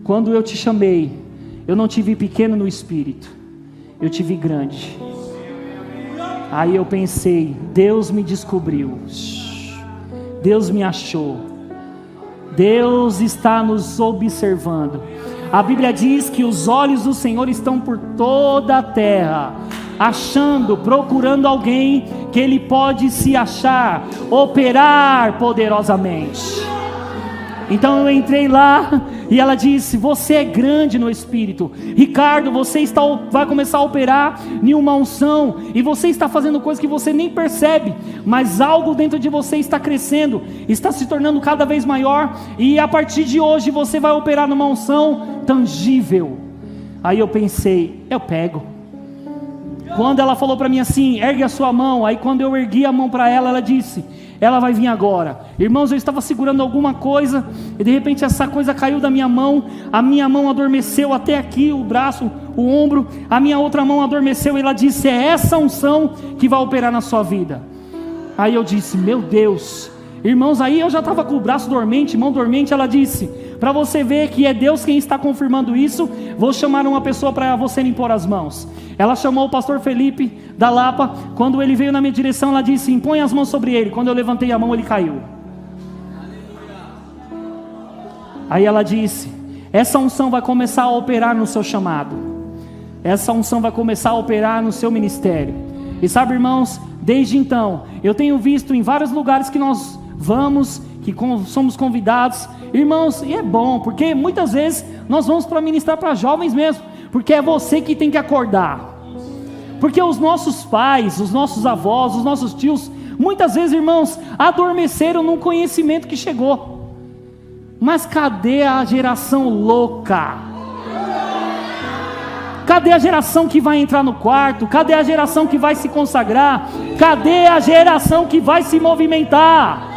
quando eu te chamei, eu não te vi pequeno no espírito, eu te vi grande. Aí eu pensei, Deus me descobriu, Deus me achou, Deus está nos observando. A Bíblia diz que os olhos do Senhor estão por toda a terra, achando, procurando alguém que Ele pode se achar, operar poderosamente. Então eu entrei lá e ela disse: você é grande no Espírito, Ricardo, você vai começar a operar em uma unção, e você está fazendo coisas que você nem percebe, mas algo dentro de você está crescendo, está se tornando cada vez maior, e a partir de hoje você vai operar numa unção tangível. Aí eu pensei, eu pego. Quando ela falou para mim assim, ergue a sua mão, aí quando eu ergui a mão para ela, ela disse, ela vai vir agora. Irmãos, eu estava segurando alguma coisa, e de repente essa coisa caiu da minha mão, a minha mão adormeceu até aqui, o braço, o ombro, a minha outra mão adormeceu, e ela disse, é essa unção que vai operar na sua vida. Aí eu disse, meu Deus. Irmãos, aí eu já estava com o braço dormente, mão dormente. Ela disse, para você ver que é Deus quem está confirmando isso, vou chamar uma pessoa para você impor as mãos. Ela chamou o pastor Felipe da Lapa. Quando ele veio na minha direção, ela disse, impõe as mãos sobre ele. Quando eu levantei a mão, ele caiu. Aí ela disse, essa unção vai começar a operar no seu chamado, essa unção vai começar a operar no seu ministério. E sabe, irmãos, desde então, eu tenho visto em vários lugares que nós vamos, que somos convidados, irmãos, e é bom, porque muitas vezes nós vamos para ministrar para jovens mesmo, porque é você que tem que acordar, porque os nossos pais, os nossos avós, os nossos tios, muitas vezes, irmãos, adormeceram num conhecimento que chegou. Mas cadê a geração louca? Cadê a geração que vai entrar no quarto? Cadê a geração que vai se consagrar? Cadê a geração que vai se movimentar?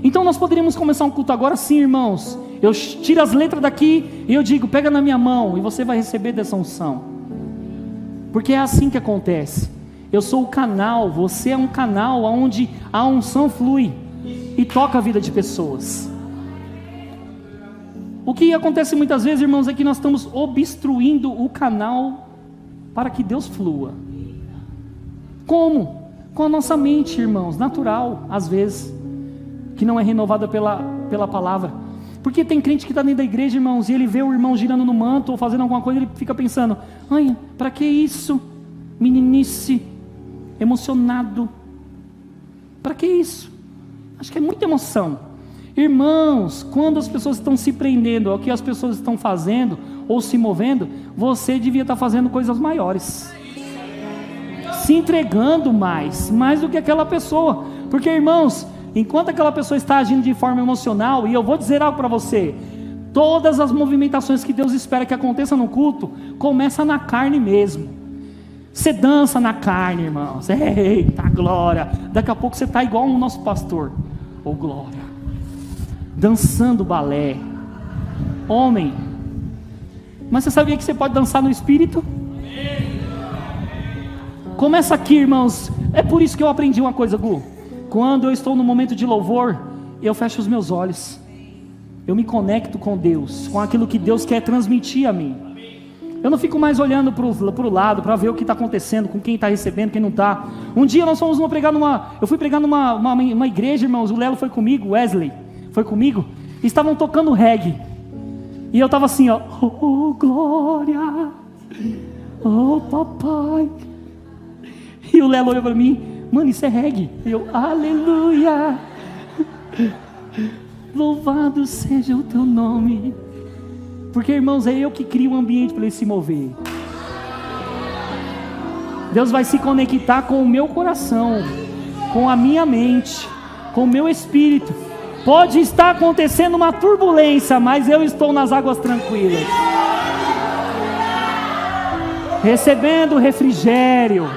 Então nós poderíamos começar um culto agora sim, irmãos. Eu tiro as letras daqui e eu digo, pega na minha mão, e você vai receber dessa unção. Porque é assim que acontece. Eu sou o canal, você é um canal onde a unção flui e toca a vida de pessoas. O que acontece muitas vezes, irmãos, é que nós estamos obstruindo o canal para que Deus flua. Como? Com a nossa mente, irmãos, natural, às vezes, que não é renovada pela palavra. Porque tem crente que está dentro da igreja, irmãos, e ele vê o irmão girando no manto ou fazendo alguma coisa, ele fica pensando, ai, para que isso? Meninice, emocionado, para que isso? Acho que é muita emoção. Irmãos, quando as pessoas estão se prendendo ao que as pessoas estão fazendo ou se movendo, você devia estar fazendo coisas maiores, se entregando mais do que aquela pessoa. Porque, irmãos, enquanto aquela pessoa está agindo de forma emocional, e eu vou dizer algo para você, todas as movimentações que Deus espera que aconteça no culto, começa na carne mesmo. Você dança na carne, irmãos, eita glória, daqui a pouco você está igual o nosso pastor, ô glória, dançando balé, homem, mas você sabia que você pode dançar no Espírito? Começa aqui, irmãos, é por isso que eu aprendi uma coisa, Gu, quando eu estou no momento de louvor, eu fecho os meus olhos, eu me conecto com Deus, com aquilo que Deus quer transmitir a mim. Eu não fico mais olhando para o lado, para ver o que está acontecendo, com quem está recebendo, quem não está. Um dia nós fomos pregar eu fui pregar numa igreja, irmãos, o Lelo foi comigo, o Wesley foi comigo, e estavam tocando reggae, e eu estava assim, ó, oh glória, oh papai, e o Lelo olhou para mim, mano, isso é reggae, e eu, aleluia, louvado seja o teu nome. Porque, irmãos, é eu que crio um ambiente para ele se mover. Deus vai se conectar com o meu coração, com a minha mente, com o meu espírito. Pode estar acontecendo uma turbulência, mas eu estou nas águas tranquilas, recebendo refrigério,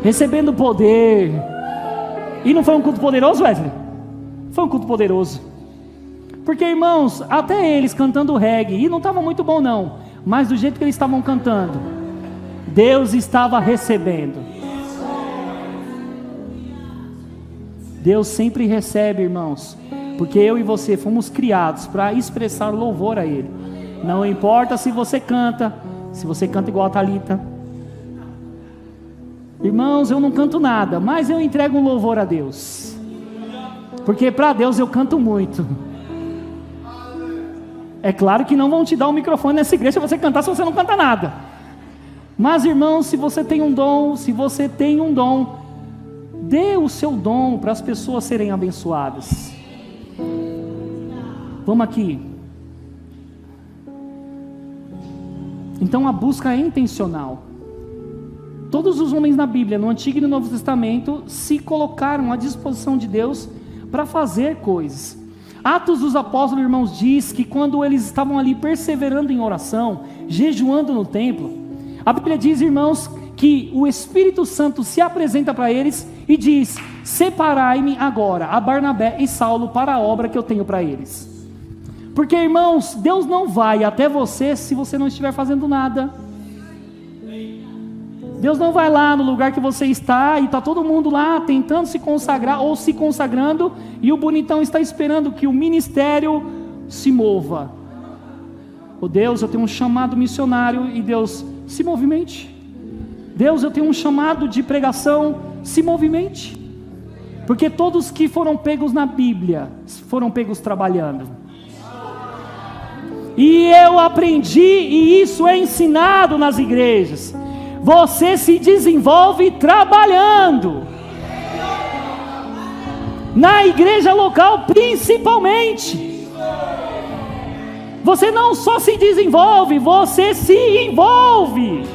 recebendo poder. E não foi um culto poderoso, Wesley? Foi um culto poderoso. Porque, irmãos, até eles cantando reggae, e não estava muito bom não, mas do jeito que eles estavam cantando, Deus estava recebendo. Deus sempre recebe, irmãos, porque eu e você fomos criados para expressar louvor a Ele. Não importa se você canta igual a Thalita. Irmãos, eu não canto nada, mas eu entrego um louvor a Deus, porque para Deus eu canto muito. É claro que não vão te dar um microfone nessa igreja para você cantar se você não canta nada. Mas irmãos, se você tem um dom, dê o seu dom para as pessoas serem abençoadas. Vamos aqui. Então a busca é intencional. Todos os homens na Bíblia, no Antigo e no Novo Testamento, se colocaram à disposição de Deus para fazer coisas. Atos dos Apóstolos, irmãos, diz que quando eles estavam ali perseverando em oração, jejuando no templo, a Bíblia diz, irmãos, que o Espírito Santo se apresenta para eles e diz: separai-me agora a Barnabé e Saulo para a obra que eu tenho para eles. Porque, irmãos, Deus não vai até você se você não estiver fazendo nada. Deus não vai lá no lugar que você está e está todo mundo lá tentando se consagrar ou se consagrando, e o bonitão está esperando que o ministério se mova. Oh Deus, eu tenho um chamado missionário, e Deus, se movimente. Deus, eu tenho um chamado de pregação, se movimente. Porque todos que foram pegos na Bíblia foram pegos trabalhando. E eu aprendi, e isso é ensinado nas igrejas: você se desenvolve trabalhando. Na igreja local principalmente. Você não só se desenvolve, você se envolve.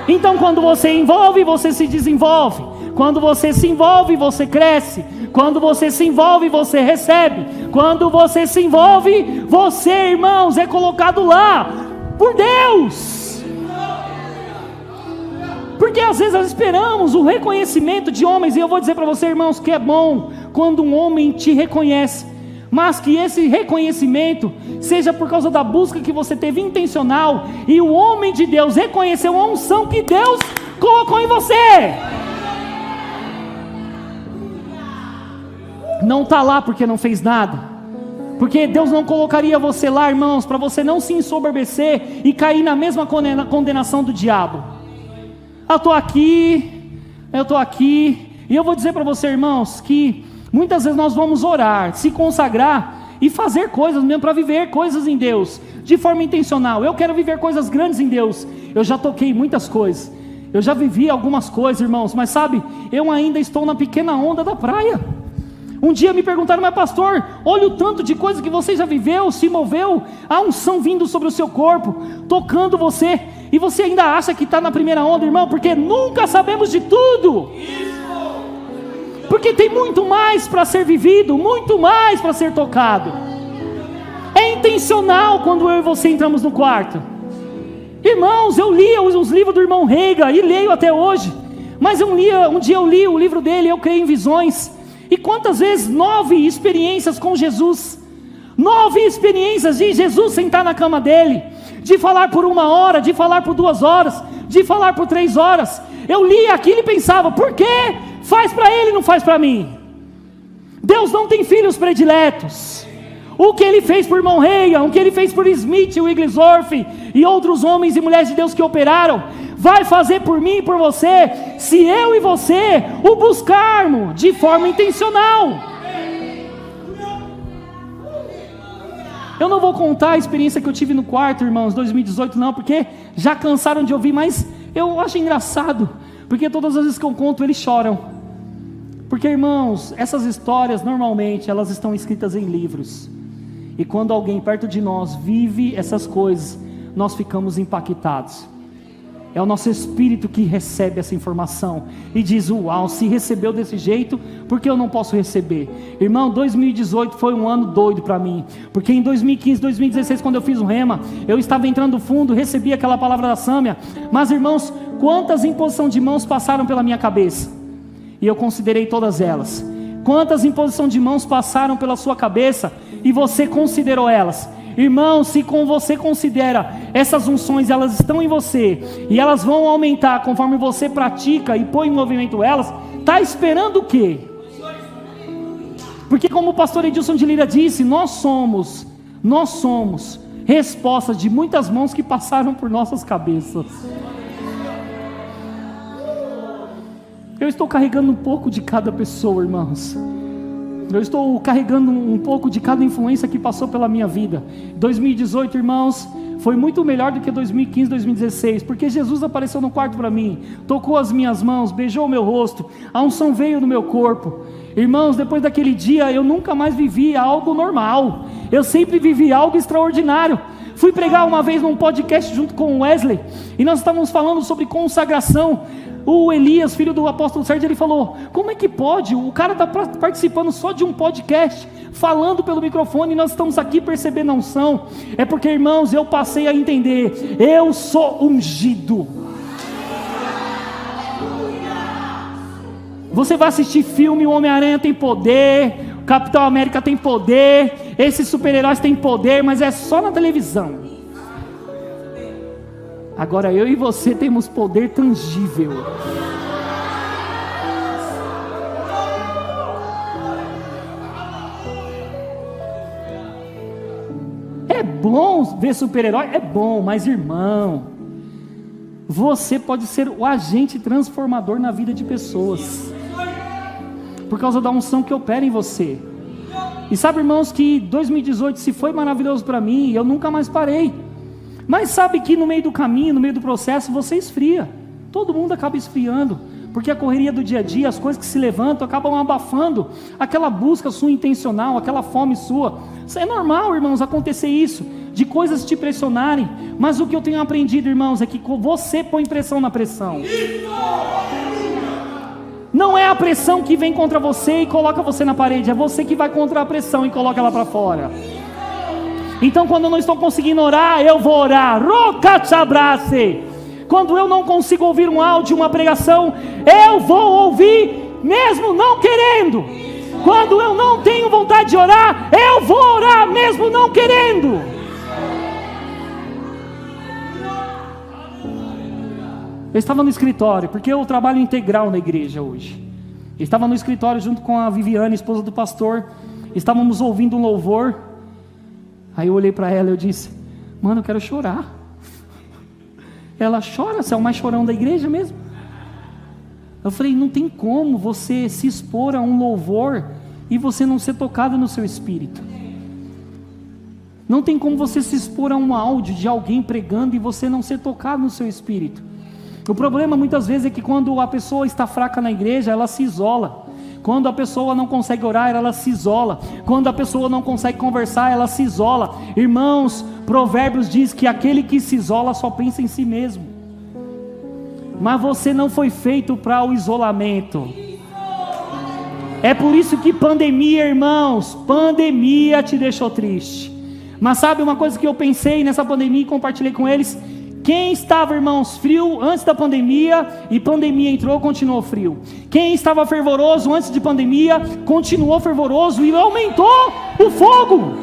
Então quando você envolve, você se desenvolve. Quando você se envolve, você cresce. Quando você se envolve, você recebe. Quando você se envolve, você, irmãos, é colocado lá por Deus. Porque às vezes nós esperamos o reconhecimento de homens, e eu vou dizer para você, irmãos, que é bom quando um homem te reconhece, mas que esse reconhecimento seja por causa da busca que você teve intencional, e o homem de Deus reconheceu a unção que Deus colocou em você. Não está lá porque não fez nada, porque Deus não colocaria você lá, irmãos, para você não se ensoberbecer e cair na mesma condenação do diabo. Eu estou aqui, e eu vou dizer para você, irmãos, que muitas vezes nós vamos orar, se consagrar e fazer coisas mesmo, para viver coisas em Deus, de forma intencional. Eu quero viver coisas grandes em Deus. Eu já toquei muitas coisas, eu já vivi algumas coisas, irmãos, mas sabe, eu ainda estou na pequena onda da praia. Um dia me perguntaram: mas pastor, olha o tanto de coisa que você já viveu, se moveu, a unção vindo sobre o seu corpo, tocando você, e você ainda acha que está na primeira onda, irmão, porque nunca sabemos de tudo. Porque tem muito mais para ser vivido, muito mais para ser tocado. É intencional quando eu e você entramos no quarto. Irmãos, eu li os livros do irmão Reiga, e leio até hoje, mas um dia eu li o livro dele, Eu Creio em Visões. E quantas vezes 9 experiências com Jesus, 9 experiências de Jesus sentar na cama dele, de falar por 1 hora, de falar por 2 horas, de falar por 3 horas. Eu li aquilo e pensava: por que faz para ele e não faz para mim? Deus não tem filhos prediletos. O que ele fez por irmão Reagan, o que ele fez por Smith Wigglesworth e outros homens e mulheres de Deus que operaram, vai fazer por mim e por você, se eu e você o buscarmos de forma intencional. Eu não vou contar a experiência que eu tive no quarto, irmãos, 2018 não, porque já cansaram de ouvir, mas eu acho engraçado, porque todas as vezes que eu conto, eles choram. Porque, irmãos, essas histórias normalmente elas estão escritas em livros, e quando alguém perto de nós vive essas coisas, nós ficamos impactados. É o nosso espírito que recebe essa informação e diz: uau, se recebeu desse jeito, por que eu não posso receber? Irmão, 2018 foi um ano doido para mim, porque em 2015, 2016, quando eu fiz o Rema, eu estava entrando fundo, recebi aquela palavra da Sâmia, mas, irmãos, quantas imposição de mãos passaram pela minha cabeça? E eu considerei todas elas. Quantas imposição de mãos passaram pela sua cabeça e você considerou elas? Irmão, se você considera essas unções, elas estão em você, e elas vão aumentar conforme você pratica e põe em movimento elas, está esperando o quê? Porque como o pastor Edilson de Lira disse, nós somos respostas de muitas mãos que passaram por nossas cabeças. Eu estou carregando um pouco de cada pessoa, irmãos. Eu estou carregando um pouco de cada influência que passou pela minha vida. 2018, irmãos, foi muito melhor do que 2015, 2016, porque Jesus apareceu no quarto para mim, tocou as minhas mãos, beijou o meu rosto, a unção veio no meu corpo. Irmãos, depois daquele dia eu nunca mais vivi algo normal, eu sempre vivi algo extraordinário. Fui pregar uma vez num podcast junto com o Wesley, e nós estávamos falando sobre consagração. O Elias, filho do apóstolo Sérgio, ele falou: como é que pode? O cara está participando só de um podcast, falando pelo microfone, e nós estamos aqui percebendo a unção. É porque, irmãos, eu passei a entender, eu sou ungido. Você vai assistir filme, o Homem-Aranha tem poder, o Capitão América tem poder, esses super-heróis têm poder, mas é só na televisão. Agora eu e você temos poder tangível. É bom ver super-herói? É bom, mas irmão, você pode ser o agente transformador na vida de pessoas, por causa da unção que opera em você. E sabe, irmãos, que 2018 se foi maravilhoso para mim, eu nunca mais parei. Mas sabe que no meio do caminho, no meio do processo, você esfria. Todo mundo acaba esfriando, porque a correria do dia a dia, as coisas que se levantam, acabam abafando aquela busca sua intencional, aquela fome sua. É normal, irmãos, acontecer isso, de coisas te pressionarem. Mas o que eu tenho aprendido, irmãos, é que você põe pressão na pressão. Não é a pressão que vem contra você e coloca você na parede, é você que vai contra a pressão e coloca ela para fora. Então, quando eu não estou conseguindo orar, eu vou orar. Quando eu não consigo ouvir um áudio, uma pregação, eu vou ouvir, mesmo não querendo. Quando eu não tenho vontade de orar, eu vou orar, mesmo não querendo. Eu estava no escritório, porque eu trabalho integral na igreja hoje. Eu estava no escritório junto com a Viviane, esposa do pastor. Estávamos ouvindo um louvor. Aí eu olhei para ela e eu disse: mano, eu quero chorar. Ela: chora, você é o mais chorão da igreja mesmo? Eu falei: não tem como você se expor a um louvor e você não ser tocado no seu espírito. Não tem como você se expor a um áudio de alguém pregando e você não ser tocado no seu espírito. O problema muitas vezes é que quando a pessoa está fraca na igreja, ela se isola. Quando a pessoa não consegue orar, ela se isola. Quando a pessoa não consegue conversar, ela se isola. Irmãos, Provérbios diz que aquele que se isola só pensa em si mesmo. Mas você não foi feito para o isolamento. É por isso que pandemia, irmãos, pandemia te deixou triste. Mas sabe uma coisa que eu pensei nessa pandemia e compartilhei com eles? Quem estava, irmãos, frio antes da pandemia e pandemia entrou, continuou frio. Quem estava fervoroso antes de pandemia, continuou fervoroso e aumentou o fogo.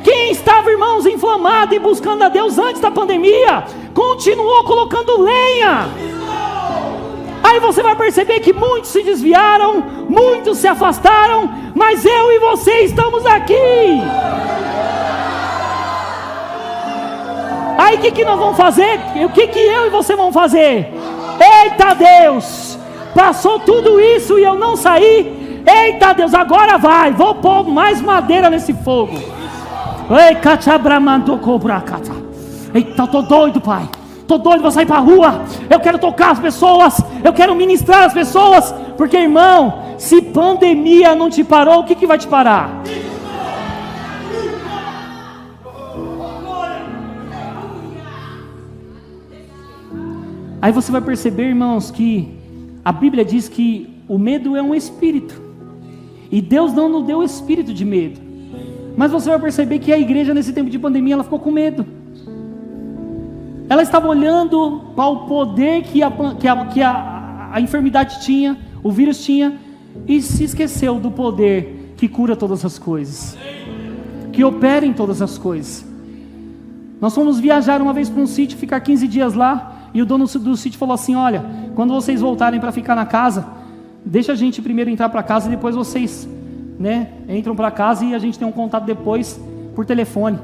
Quem estava, irmãos, inflamado e buscando a Deus antes da pandemia, continuou colocando lenha. Aí você vai perceber que muitos se desviaram, muitos se afastaram, mas eu e você estamos aqui. Aí o que nós vamos fazer? O que eu e você vamos fazer? Eita Deus, passou tudo isso e eu não saí. Eita Deus, agora vai, vou pôr mais madeira nesse fogo. Eita, eu tô doido, pai. Tô doido, vou sair pra rua. Eu quero tocar as pessoas, eu quero ministrar as pessoas. Porque, irmão, se pandemia não te parou, o que vai te parar? Aí você vai perceber, irmãos, que a Bíblia diz que o medo é um espírito, e Deus não nos deu espírito de medo. Mas você vai perceber que a igreja nesse tempo de pandemia, ela ficou com medo. Ela estava olhando para o poder que a enfermidade tinha, o vírus tinha, e se esqueceu do poder que cura todas as coisas, que opera em todas as coisas. Nós fomos viajar uma vez para um sítio, ficar 15 dias lá. E o dono do sítio falou assim: olha, quando vocês voltarem para ficar na casa, deixa a gente primeiro entrar para casa e depois vocês, entram para casa e a gente tem um contato depois por telefone.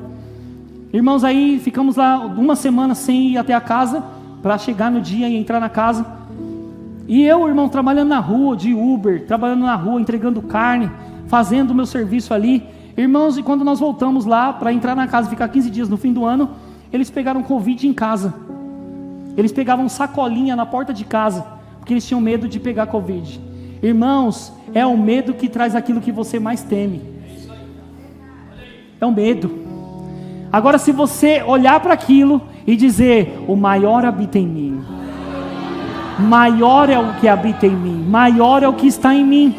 Irmãos, aí ficamos lá uma semana sem ir até a casa, para chegar no dia e entrar na casa. E eu, irmão, trabalhando na rua, de Uber, trabalhando na rua, entregando carne, fazendo o meu serviço ali. Irmãos, e quando nós voltamos lá, para entrar na casa, ficar 15 dias no fim do ano, eles pegaram Covid em casa. Eles pegavam sacolinha na porta de casa, porque eles tinham medo de pegar Covid. Irmãos, é o medo que traz aquilo que você mais teme. É o medo. Agora, se você olhar para aquilo e dizer: o maior habita em mim, maior é o que habita em mim, maior é o que está em mim.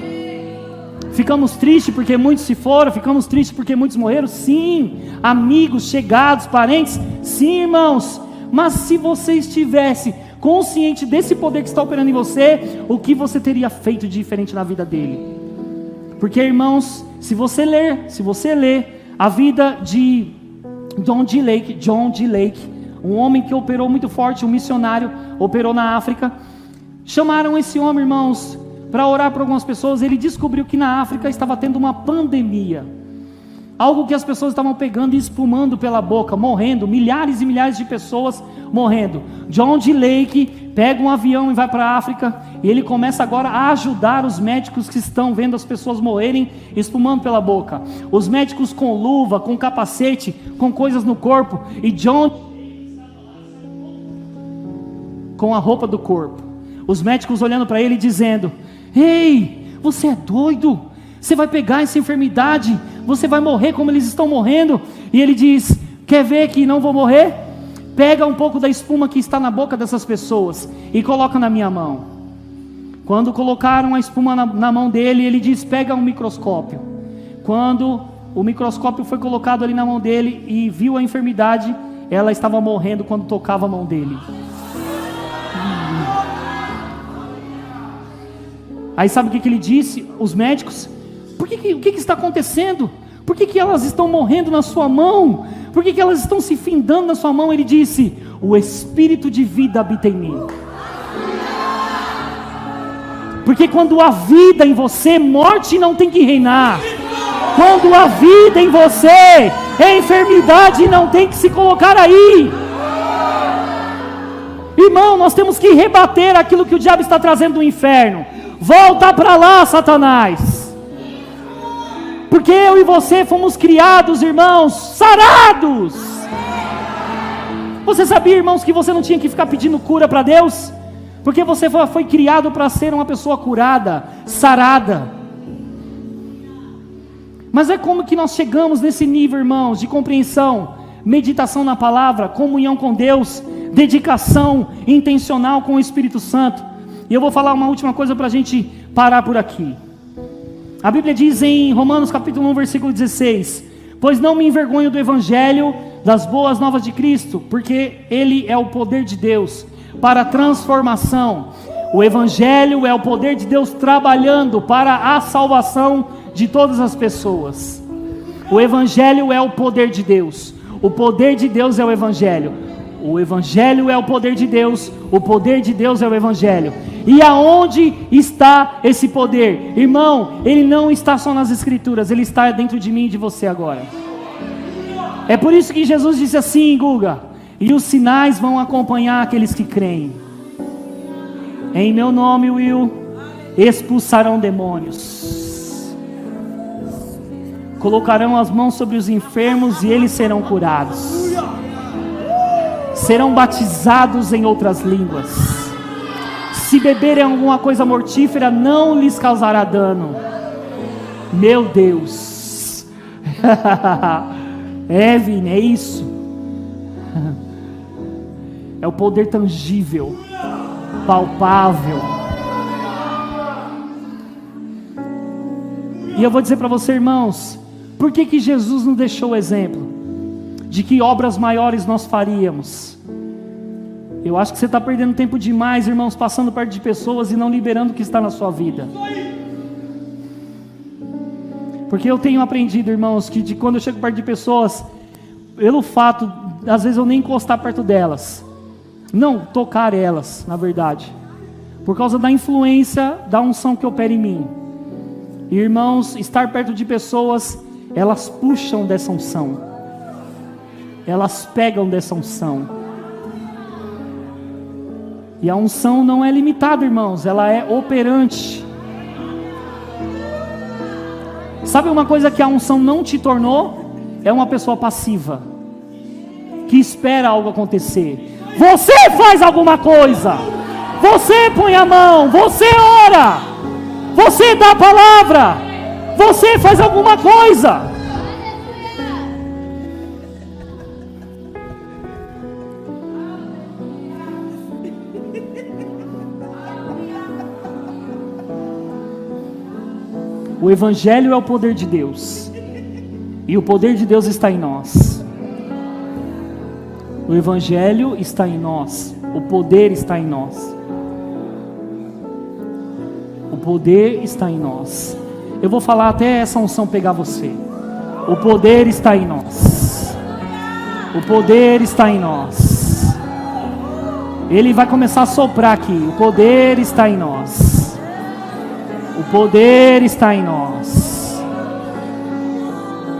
Ficamos tristes porque muitos se foram, ficamos tristes porque muitos morreram, sim. Amigos, chegados, parentes, sim, irmãos. Mas se você estivesse consciente desse poder que está operando em você, o que você teria feito de diferente na vida dele? Porque, irmãos, se você ler a vida de John D. Lake, um homem que operou muito forte, um missionário, operou na África. Chamaram esse homem, irmãos, para orar por algumas pessoas. Ele descobriu que na África estava tendo uma pandemia, algo que as pessoas estavam pegando e espumando pela boca, morrendo, milhares e milhares de pessoas morrendo. John D. Lake pega um avião e vai para a África, e ele começa agora a ajudar os médicos que estão vendo as pessoas morrerem, espumando pela boca. Os médicos com luva, com capacete, com coisas no corpo, e John com a roupa do corpo. Os médicos olhando para ele dizendo: ei, você é doido? Você vai pegar essa enfermidade, você vai morrer como eles estão morrendo. E ele diz: quer ver que não vou morrer? Pega um pouco da espuma que está na boca dessas pessoas e coloca na minha mão. Quando colocaram a espuma na mão dele, ele diz: pega um microscópio. Quando o microscópio foi colocado ali na mão dele e viu a enfermidade, ela estava morrendo quando tocava a mão dele. Aí sabe o que ele disse? Os médicos: o que está acontecendo? Por que elas estão morrendo na sua mão? Por que elas estão se findando na sua mão? Ele disse: o espírito de vida habita em mim. Porque quando há vida em você, morte não tem que reinar. Quando há vida em você, a enfermidade não tem que se colocar aí. Irmão, nós temos que rebater aquilo que o diabo está trazendo do inferno. Volta para lá, Satanás. Porque eu e você fomos criados, irmãos, sarados. Você sabia, irmãos, que você não tinha que ficar pedindo cura para Deus? Porque você foi criado para ser uma pessoa curada, sarada. Mas é como que nós chegamos nesse nível, irmãos, de compreensão, meditação na palavra, comunhão com Deus, dedicação intencional com o Espírito Santo. E eu vou falar uma última coisa para a gente parar por aqui. A Bíblia diz em Romanos capítulo 1, versículo 16: pois não me envergonho do Evangelho das boas novas de Cristo, porque ele é o poder de Deus para a transformação. O Evangelho é o poder de Deus trabalhando para a salvação de todas as pessoas. O Evangelho é o poder de Deus. O poder de Deus é o Evangelho. O Evangelho é o poder de Deus. O poder de Deus é o Evangelho. E aonde está esse poder? Irmão, ele não está só nas Escrituras, ele está dentro de mim e de você agora. É por isso que Jesus disse assim, Guga: e os sinais vão acompanhar aqueles que creem. Em meu nome, Will, expulsarão demônios, colocarão as mãos sobre os enfermos e eles serão curados, serão batizados em outras línguas. Se beberem alguma coisa mortífera, não lhes causará dano. Meu Deus. Vini, é isso. É o poder tangível, palpável. E eu vou dizer para você, irmãos, por que Jesus nos deixou o exemplo de que obras maiores nós faríamos? Eu acho que você está perdendo tempo demais, irmãos, passando perto de pessoas e não liberando o que está na sua vida. Porque eu tenho aprendido, irmãos, que de quando eu chego perto de pessoas, pelo fato, às vezes eu nem encostar perto delas, não tocar elas, na verdade, por causa da influência da unção que opera em mim. E, irmãos, estar perto de pessoas, elas puxam dessa unção. elas pegam dessa unção. E a unção não é limitada, irmãos, ela é operante. Sabe uma coisa que a unção não te tornou? É uma pessoa passiva, que espera algo acontecer. Você faz alguma coisa, você põe a mão, você ora, você dá a palavra, você faz alguma coisa. O Evangelho é o poder de Deus, e o poder de Deus está em nós. O Evangelho está em nós, o poder está em nós. O poder está em nós. Eu vou falar até essa unção pegar você. O poder está em nós. O poder está em nós. Ele vai começar a soprar aqui. O poder está em nós. O poder está em nós.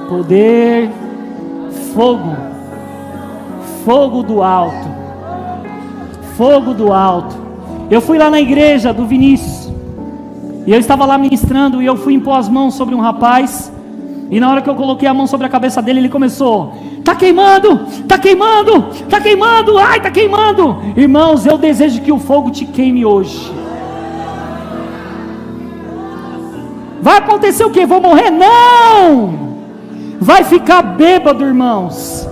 Poder, fogo. Fogo do alto. Fogo do alto. Eu fui lá na igreja do Vinícius. E eu estava lá ministrando. E eu fui impor as mãos sobre um rapaz. E na hora que eu coloquei a mão sobre a cabeça dele, ele começou: tá queimando, tá queimando, tá queimando, ai, tá queimando. Irmãos, eu desejo que o fogo te queime hoje. Vai acontecer o quê? Vou morrer? Não! Vai ficar bêbado, irmãos.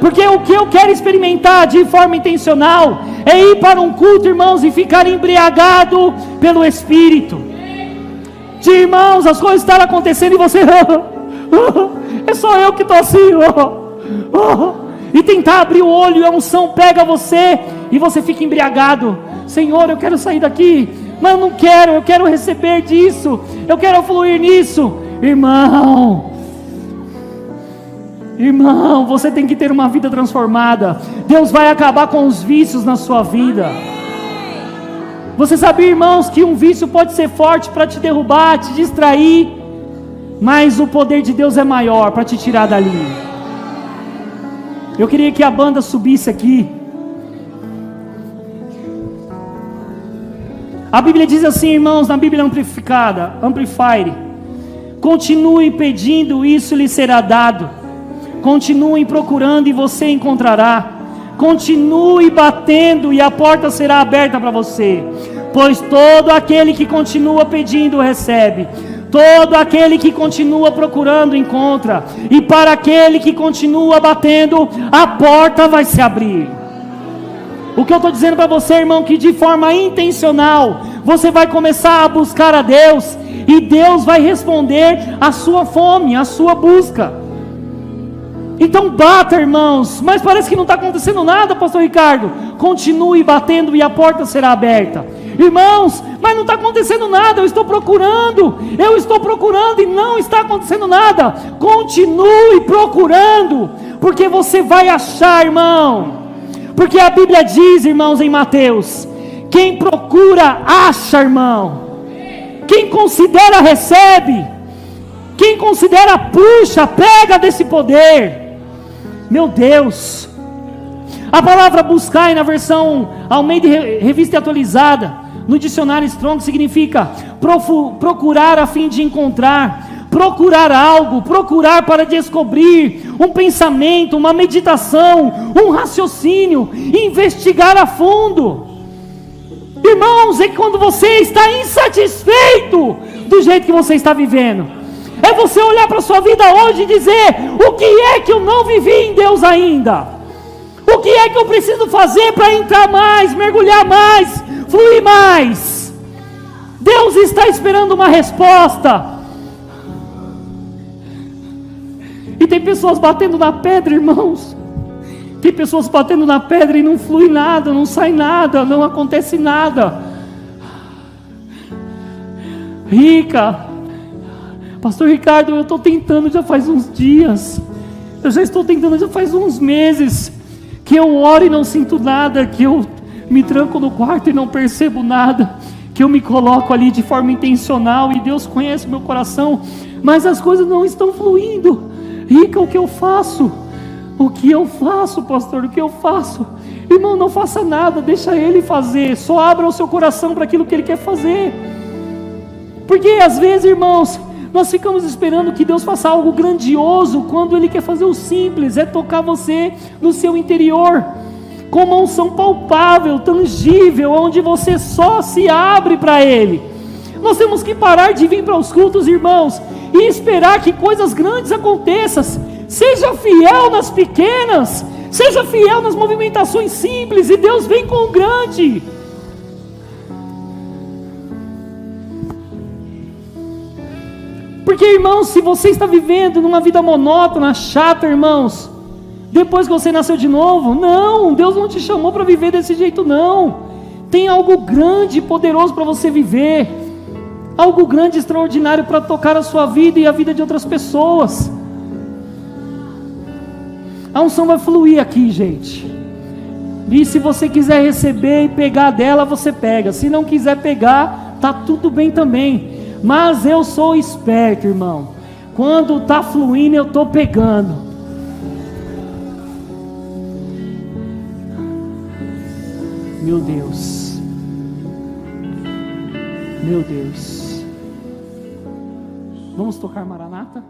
Porque o que eu quero experimentar de forma intencional é ir para um culto, irmãos, e ficar embriagado pelo Espírito. De irmãos, as coisas estão acontecendo e você é só eu que estou assim, e tentar abrir o olho e a unção pega você e você fica embriagado. Senhor, eu quero sair daqui, mas eu não quero, eu quero receber disso, eu quero fluir nisso. Irmão, você tem que ter uma vida transformada. Deus vai acabar com os vícios na sua vida. Você sabia, irmãos, que um vício pode ser forte para te derrubar, te distrair, mas o poder de Deus é maior para te tirar dali. Eu queria que a banda subisse aqui. A Bíblia diz assim, irmãos, na Bíblia amplificada, Amplified: continue pedindo, isso lhe será dado. Continue procurando e você encontrará. Continue batendo e a porta será aberta para você. Pois todo aquele que continua pedindo recebe. Todo aquele que continua procurando encontra. E para aquele que continua batendo, a porta vai se abrir. O que eu estou dizendo para você, irmão, que de forma intencional você vai começar a buscar a Deus, e Deus vai responder a sua fome, a sua busca. Então bata, irmãos. Mas parece que não está acontecendo nada, pastor Ricardo. Continue batendo e a porta será aberta. Irmãos, mas não está acontecendo nada, eu estou procurando e não está acontecendo nada. Continue procurando, porque você vai achar, irmão. Porque a Bíblia diz, irmãos, em Mateus: quem procura, acha, irmão. Quem considera, recebe. Quem considera, puxa, pega desse poder. Meu Deus. A palavra buscar, na versão Almeida Revista Atualizada, no dicionário Strong, significa procurar a fim de encontrar, procurar algo, procurar para descobrir um pensamento, uma meditação, um raciocínio, investigar a fundo. Irmãos, é quando você está insatisfeito do jeito que você está vivendo. É você olhar para a sua vida hoje e dizer: o que é que eu não vivi em Deus ainda? O que é que eu preciso fazer para entrar mais, mergulhar mais, fluir mais? Deus está esperando uma resposta. E tem pessoas batendo na pedra, irmãos. Tem pessoas batendo na pedra e não flui nada, não sai nada, não acontece nada. Rica, pastor Ricardo, eu estou tentando já faz uns dias, eu já estou tentando já faz uns meses, que eu oro e não sinto nada, que eu me tranco no quarto e não percebo nada, que eu me coloco ali de forma intencional e Deus conhece o meu coração, mas as coisas não estão fluindo. Rica, o que eu faço? O que eu faço, pastor? O que eu faço? Irmão, não faça nada, deixa Ele fazer. Só abra o seu coração para aquilo que Ele quer fazer. Porque às vezes, irmãos, nós ficamos esperando que Deus faça algo grandioso, quando Ele quer fazer o simples, é tocar você no seu interior, com uma unção palpável, tangível, onde você só se abre para Ele. Nós temos que parar de vir para os cultos, irmãos, e esperar que coisas grandes aconteçam. Seja fiel nas pequenas, seja fiel nas movimentações simples, e Deus vem com o grande. Porque, irmãos, se você está vivendo numa vida monótona, chata, irmãos, depois que você nasceu de novo, não, Deus não te chamou para viver desse jeito, não. Tem algo grande e poderoso para você viver, algo grande e extraordinário para tocar a sua vida e a vida de outras pessoas. A unção vai fluir aqui, gente. E se você quiser receber e pegar dela, você pega. Se não quiser pegar, tá tudo bem também. Mas eu sou esperto, irmão. Quando está fluindo, eu estou pegando. Meu Deus. Meu Deus. Vamos tocar Maranata?